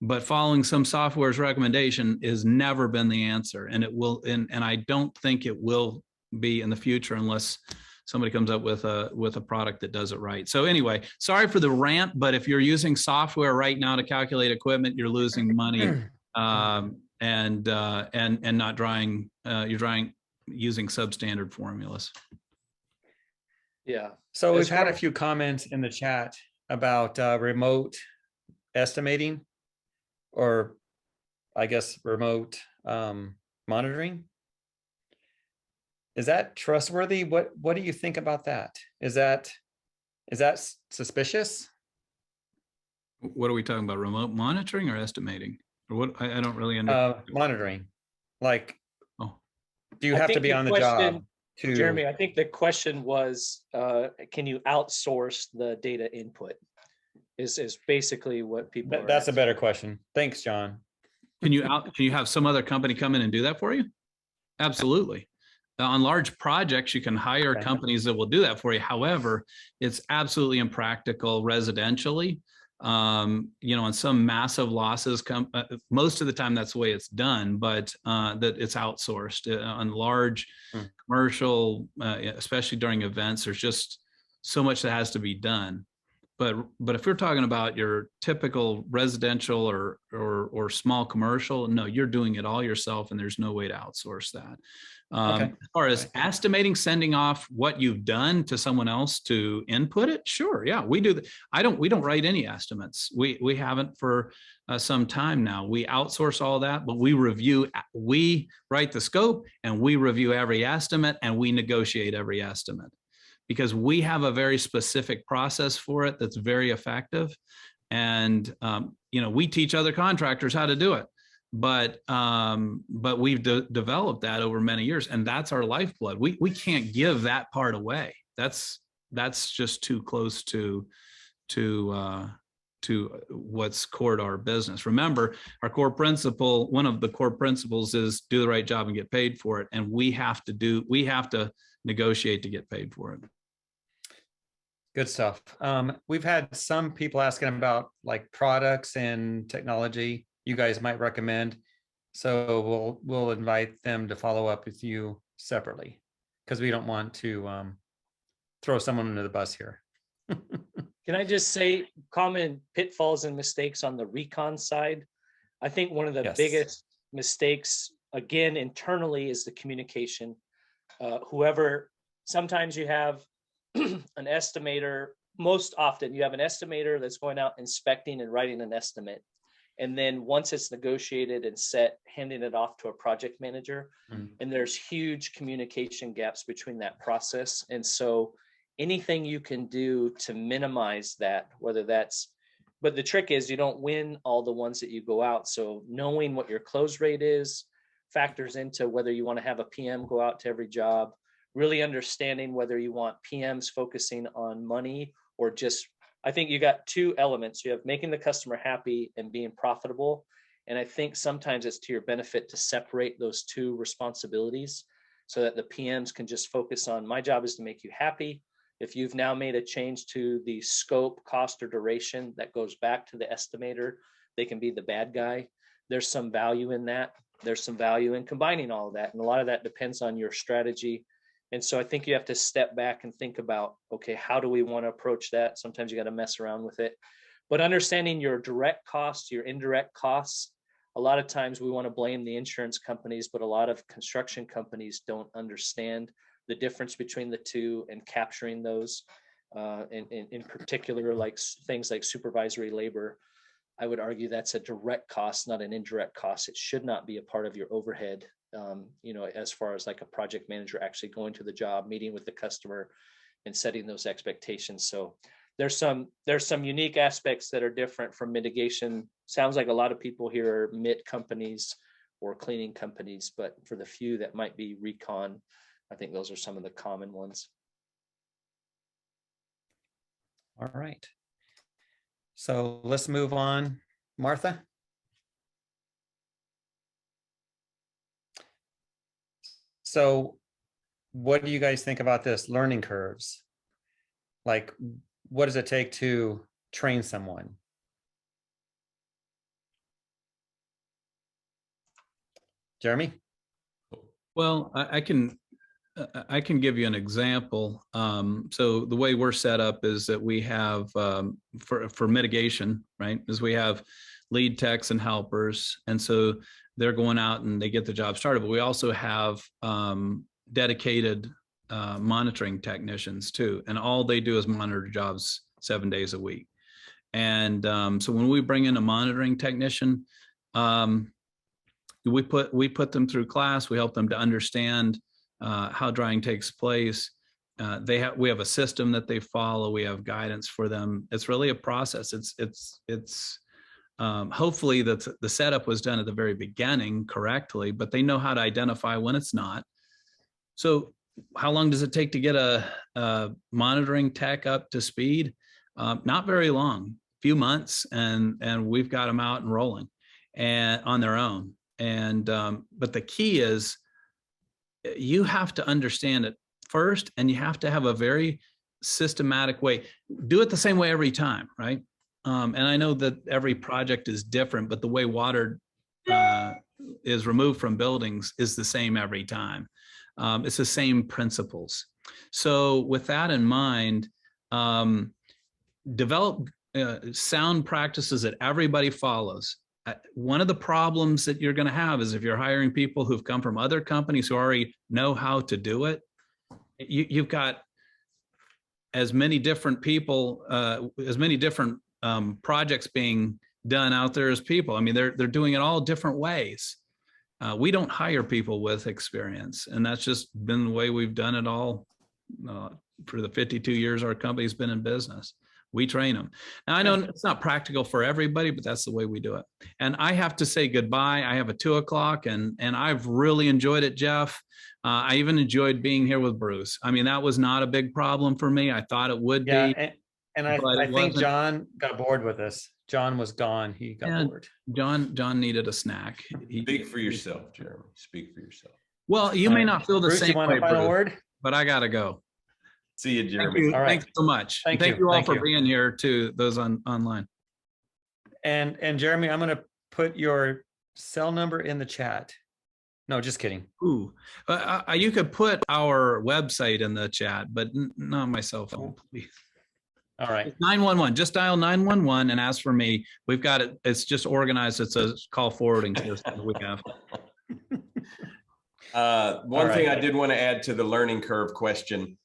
But following some software's recommendation has never been the answer. And it will, and I don't think it will be in the future unless somebody comes up with a product that does it right. So anyway, sorry for the rant, but if you're using software right now to calculate equipment, you're losing money. And not drying, you're drying using substandard formulas. Yeah. So we've had a few comments in the chat about remote estimating, or I guess remote monitoring. Is that trustworthy? What do you think about that? Is that suspicious? What are we talking about? Remote monitoring or estimating? Or what? I don't really understand. Monitoring, like, oh, do you have to be on the job to? Jeremy, I think the question was, can you outsource the data input? Is basically what people. That's a better question. Thanks, John. Can you have some other company come in and do that for you? Absolutely. On large projects, you can hire companies that will do that for you. However, it's absolutely impractical residentially. You know, on some massive losses, most of the time that's the way it's done, but that it's outsourced. On large commercial, especially during events, there's just so much that has to be done. But if you're talking about your typical residential or small commercial, no, you're doing it all yourself, and there's no way to outsource that. As far as estimating, sending off what you've done to someone else to input it, sure, yeah, we do. We don't write any estimates. We haven't for some time now. We outsource all that, but we write the scope, and we review every estimate, and we negotiate every estimate, because we have a very specific process for it that's very effective. And you know, we teach other contractors how to do it. But we've developed that over many years, and that's our lifeblood. We can't give that part away. That's just too close to to what's core to our business. Remember, our core principle, one of the core principles is do the right job and get paid for it. And we have to negotiate to get paid for it. Good stuff. We've had some people asking about like products and technology you guys might recommend. So we'll invite them to follow up with you separately, because we don't want to throw someone under the bus here. Can I just say common pitfalls and mistakes on the recon side? I think one of the Yes. biggest mistakes, again, internally, is the communication. Sometimes you have an estimator, most often you have an estimator that's going out inspecting and writing an estimate. And then once it's negotiated and set, handing it off to a project manager. And there's huge communication gaps between that process. And so anything you can do to minimize that, but the trick is you don't win all the ones that you go out. So knowing what your close rate is factors into whether you want to have a PM go out to every job, really understanding whether you want PMs focusing on money or just, I think you got two elements. You have making the customer happy and being profitable. And I think sometimes it's to your benefit to separate those two responsibilities so that the PMs can just focus on, my job is to make you happy. If you've now made a change to the scope, cost, or duration that goes back to the estimator, they can be the bad guy. There's some value in that. There's some value in combining all of that. And a lot of that depends on your strategy. And so I think you have to step back and think about, okay, how do we want to approach that? Sometimes you got to mess around with it. But understanding your direct costs, your indirect costs, a lot of times we want to blame the insurance companies, but a lot of construction companies don't understand the difference between the two and capturing those. In particular, like things like supervisory labor, I would argue that's a direct cost, not an indirect cost. It should not be a part of your overhead. As far as like a project manager actually going to the job, meeting with the customer and setting those expectations. So there's some unique aspects that are different from mitigation. Sounds like a lot of people here are MIT companies or cleaning companies, but for the few that might be recon, I think those are some of the common ones. All right. So let's move on. Martha? So what do you guys think about this learning curves? Like, what does it take to train someone? Jeremy? Well, I can give you an example. So the way we're set up is that we have for mitigation, right, is we have lead techs and helpers. And so they're going out and they get the job started, but we also have dedicated monitoring technicians too. And all they do is monitor jobs 7 days a week. And so when we bring in a monitoring technician, we put them through class. We help them to understand how drying takes place. We have a system that they follow. We have guidance for them. It's really a process. It's hopefully that the setup was done at the very beginning correctly, but they know how to identify when it's not. So how long does it take to get a monitoring tech up to speed? Not very long, few months, and we've got them out and rolling and on their own. And but the key is you have to understand it first, and you have to have a very systematic way. Do it the same way every time, right? And I know that every project is different, but the way water is removed from buildings is the same every time. It's the same principles. So with that in mind, develop sound practices that everybody follows. One of the problems that you're going to have is if you're hiring people who've come from other companies who already know how to do it, you've got as many different people, as many different projects being done out there as people. I mean, they're doing it all different ways. We don't hire people with experience, and that's just been the way we've done it all for the 52 years our company's been in business. We train them. Now, I know it's not practical for everybody, but that's the way we do it. And I have to say goodbye. I have a 2 o'clock, and I've really enjoyed it, Jeff. I even enjoyed being here with Bruce. I mean, that was not a big problem for me. I thought it would be. And I But it think wasn't- John got bored with us. John was gone. He got Yeah. bored. John needed a snack. Speak for yourself, Jeremy. Speak for yourself. Well, you All may right. not feel the Bruce, same you want way, a final Bruce, word? but I gotta go. See you, Thank Jeremy. you. All right. Thanks so much. Thank Thank you. you all Thank for you. being here too, those online. And Jeremy, I'm going to put your cell number in the chat. No, just kidding. Ooh, you could put our website in the chat, but not my cell phone, please. All right. 911, just dial 911 and ask for me. We've got it. It's just organized. It's a call forwarding system we have. One thing right. I did want to add to the learning curve question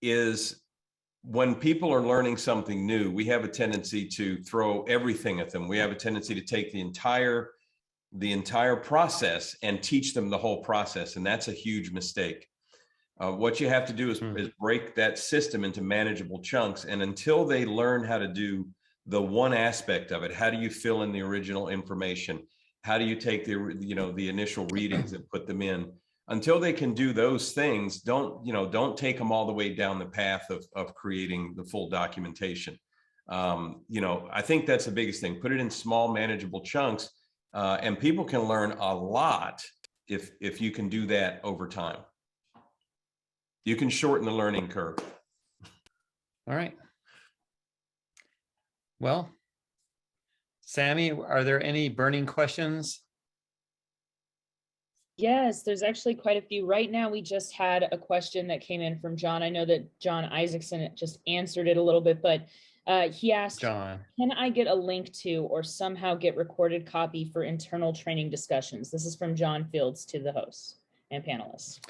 is when people are learning something new, we have a tendency to throw everything at them. We have a tendency to take the entire process and teach them the whole process. And that's a huge mistake. What you have to do is break that system into manageable chunks. And until they learn how to do the one aspect of it, how do you fill in the original information? How do you take the initial readings and put them in? Until they can do those things, don't take them all the way down the path of creating the full documentation. I think that's the biggest thing. Put it in small, manageable chunks, and people can learn a lot if you can do that over time. You can shorten the learning curve. All right. Well, Sammy, are there any burning questions? Yes, there's actually quite a few. Right now, we just had a question that came in from John. I know that Jon Isaacson just answered it a little bit, but he asked, John. can I get a link to or somehow get recorded copy for internal training discussions? This is from John Fields to the hosts and panelists.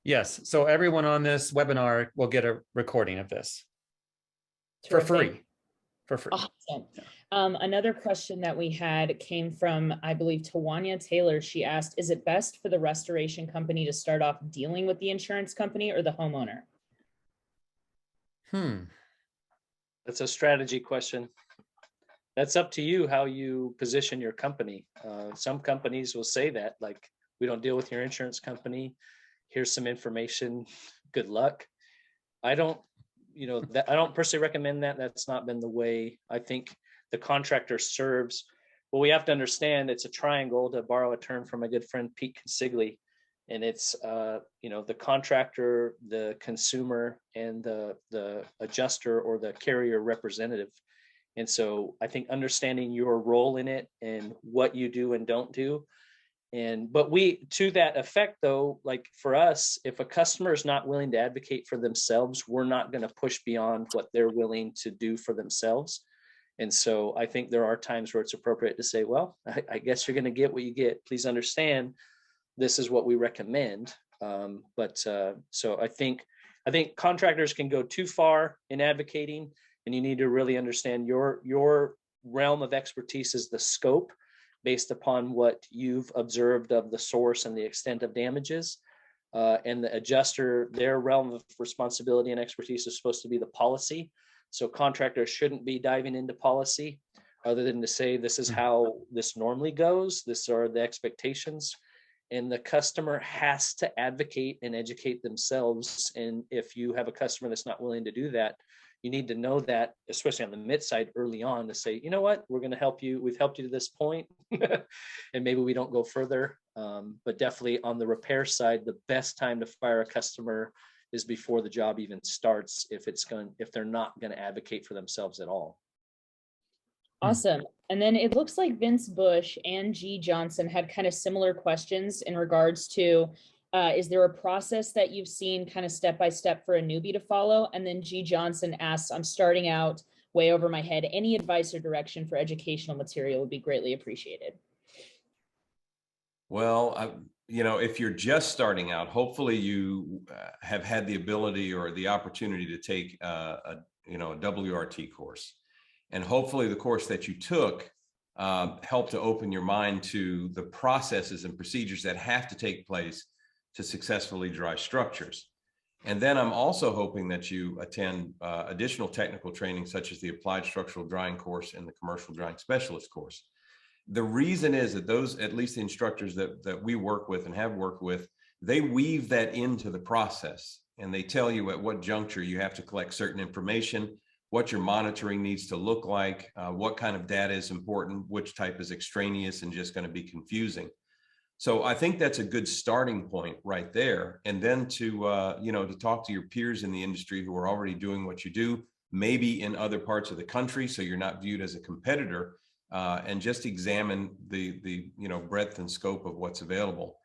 Yes. So everyone on this webinar will get a recording of this for Terrific. free. For free. Awesome. Another question that we had came from, I believe, Tawanya Taylor. She asked, is it best for the restoration company to start off dealing with the insurance company or the homeowner? That's a strategy question. That's up to you how you position your company. Some companies will say that, like, we don't deal with your insurance company. Here's some information. Good luck. I don't personally recommend that. That's not been the way. I think the contractor serves. Well, we have to understand it's a triangle, to borrow a term from my good friend Pete Consigli, and it's the contractor, the consumer, and the adjuster or the carrier representative. And so I think understanding your role in it and what you do and don't do. But to that effect, though, like for us, if a customer is not willing to advocate for themselves, we're not going to push beyond what they're willing to do for themselves. And so I think there are times where it's appropriate to say, well, I guess you're going to get what you get. Please understand, this is what we recommend. So I think contractors can go too far in advocating, and you need to really understand your realm of expertise is the scope, based upon what you've observed of the source and the extent of damages. And the adjuster, their realm of responsibility and expertise is supposed to be the policy. So contractors shouldn't be diving into policy other than to say, this is how this normally goes. These are the expectations. And the customer has to advocate and educate themselves. And if you have a customer that's not willing to do that, you need to know that, especially on the mid side early on, to say, you know what, we're going to help you. We've helped you to this point, and maybe we don't go further. But definitely on the repair side, the best time to fire a customer is before the job even starts, if they're not going to advocate for themselves at all. Awesome. And then it looks like Vince Bush and G. Johnson had kind of similar questions in regards to, is there a process that you've seen kind of step by step for a newbie to follow? And then G. Johnson asks, I'm starting out way over my head. Any advice or direction for educational material would be greatly appreciated. Well, if you're just starting out, hopefully you have had the ability or the opportunity to take a WRT course. And hopefully the course that you took helped to open your mind to the processes and procedures that have to take place to successfully dry structures. And then I'm also hoping that you attend additional technical training, such as the Applied Structural Drying course and the Commercial Drying Specialist course. The reason is that those, at least the instructors that we work with and have worked with, they weave that into the process. and they tell you at what juncture you have to collect certain information, what your monitoring needs to look like, what kind of data is important, which type is extraneous and just going to be confusing. So I think that's a good starting point right there. And then to, to talk to your peers in the industry who are already doing what you do, maybe in other parts of the country, so you're not viewed as a competitor, and just examine the breadth and scope of what's available.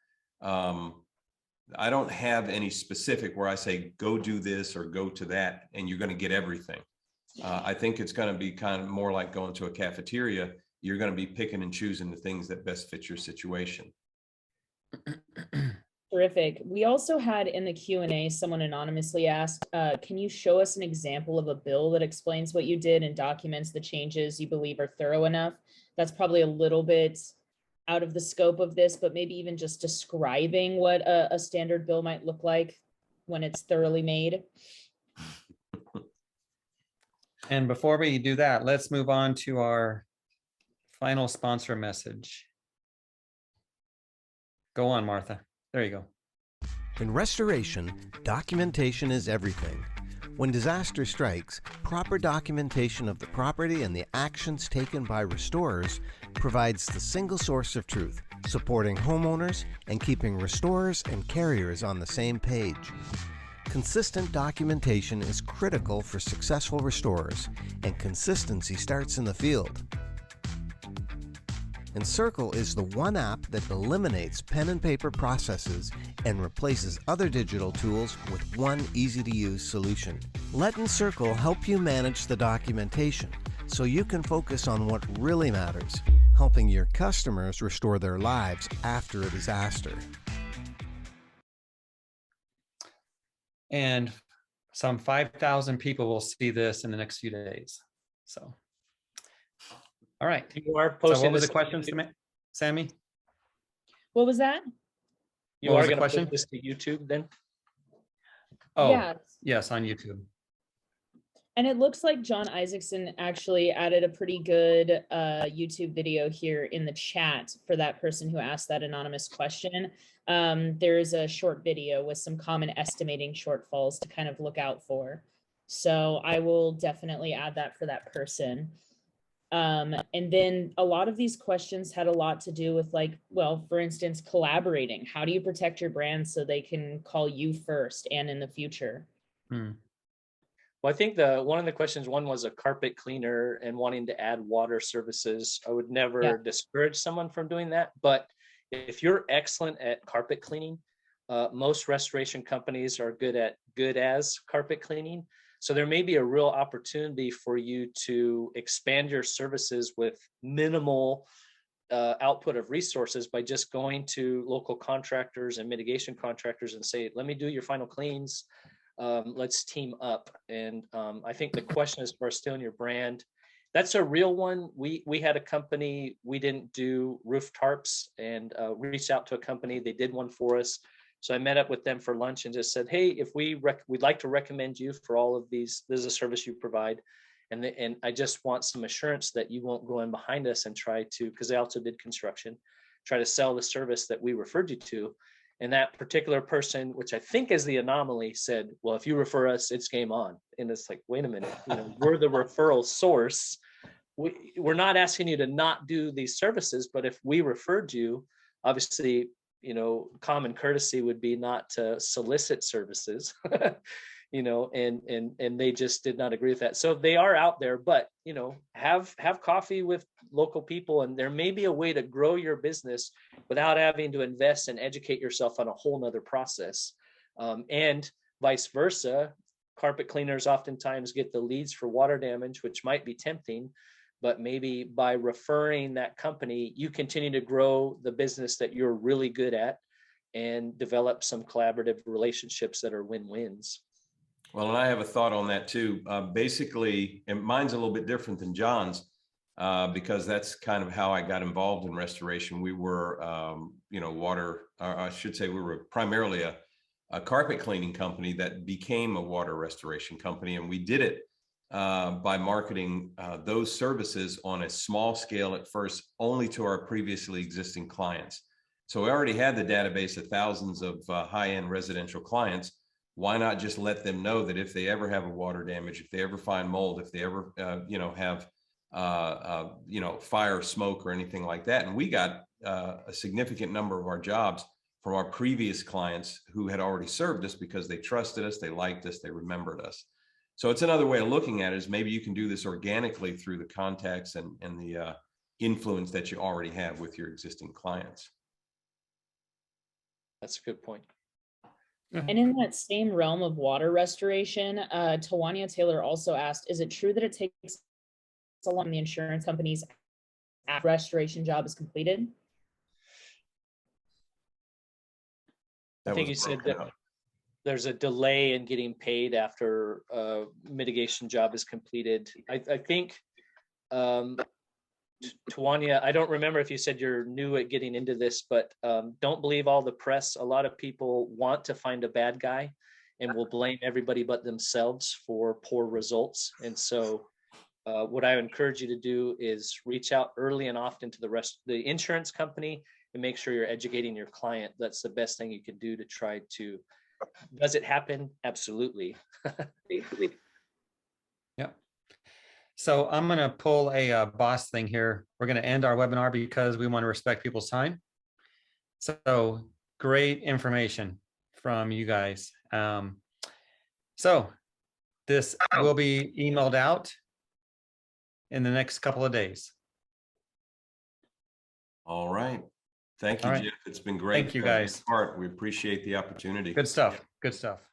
I don't have any specific where I say, go do this or go to that, and you're going to get everything. I think it's going to be kind of more like going to a cafeteria. You're going to be picking and choosing the things that best fit your situation. Terrific. We also had in the Q&A, someone anonymously asked, can you show us an example of a bill that explains what you did and documents the changes you believe are thorough enough? That's probably a little bit out of the scope of this, but maybe even just describing what a standard bill might look like when it's thoroughly made. And before we do that, let's move on to our final sponsor message. Go on, Martha. There you go. In restoration, documentation is everything. When disaster strikes, proper documentation of the property and the actions taken by restorers provides the single source of truth, supporting homeowners and keeping restorers and carriers on the same page. Consistent documentation is critical for successful restorers, and consistency starts in the field. Encircle is the one app that eliminates pen and paper processes and replaces other digital tools with one easy-to-use solution. Let Encircle help you manage the documentation so you can focus on what really matters, helping your customers restore their lives after a disaster. And some 5,000 people will see this in the next few days. So, all right. You are So posting what was this the question, Sammy? What was that? You What are was the going to question? put this to YouTube then? Oh, Yeah. yes, on YouTube. And it looks like Jon Isaacson actually added a pretty good YouTube video here in the chat for that person who asked that anonymous question. There is a short video with some common estimating shortfalls to kind of look out for. So I will definitely add that for that person. And then a lot of these questions had a lot to do with, like, well, for instance, collaborating. How do you protect your brand so they can call you first and in the future? Well, I think one of the questions, one was a carpet cleaner and wanting to add water services. I would never discourage someone from doing that. But if you're excellent at carpet cleaning, most restoration companies are good as carpet cleaning. So there may be a real opportunity for you to expand your services with minimal output of resources by just going to local contractors and mitigation contractors and say, let me do your final cleans. Let's team up. And I think the question is for stealing your brand. That's a real one. We had a company, we didn't do roof tarps, and reached out to a company. They did one for us. So I met up with them for lunch and just said, hey, if we'd like to recommend you for all of these, this is a service you provide. And I just want some assurance that you won't go in behind us and try to, because they also did construction, try to sell the service that we referred you to. And that particular person, which I think is the anomaly, said, well, if you refer us, it's game on. And it's like, wait a minute, we're the referral source. We're not asking you to not do these services, but if we referred you, obviously, common courtesy would be not to solicit services, and they just did not agree with that. So they are out there, but, have coffee with local people, and there may be a way to grow your business without having to invest and educate yourself on a whole nother process. And vice versa, carpet cleaners oftentimes get the leads for water damage, which might be tempting, but maybe by referring that company, you continue to grow the business that you're really good at and develop some collaborative relationships that are win-wins. Well, and I have a thought on that too. Basically, and mine's a little bit different than John's, because that's kind of how I got involved in restoration. We were, we were primarily a carpet cleaning company that became a water restoration company. And we did it by marketing those services on a small scale at first, only to our previously existing clients. So we already had the database of thousands of high-end residential clients, why not just let them know that if they ever have a water damage, if they ever find mold, if they ever, have, fire, smoke, or anything like that. And we got a significant number of our jobs from our previous clients who had already served us because they trusted us, they liked us, they remembered us. So it's another way of looking at it, is maybe you can do this organically through the contacts and the influence that you already have with your existing clients. That's a good point. And in that same realm of water restoration, Tawania Taylor also asked, is it true that it takes so long the insurance companies after restoration job is completed? I think you said that there's a delay in getting paid after mitigation job is completed. I think, Tawania, I don't remember if you said you're new at getting into this, but don't believe all the press. A lot of people want to find a bad guy and will blame everybody but themselves for poor results. And so what I encourage you to do is reach out early and often to the insurance company and make sure you're educating your client. That's the best thing you can do to try to, does it happen? Absolutely. Yep. So I'm going to pull a boss thing here. We're going to end our webinar because we want to respect people's time. So great information from you guys. So this will be emailed out in the next couple of days. All right. Thank you, All right. Jeff. It's been great. Thank you, guys. We appreciate the opportunity. Good stuff. Good stuff.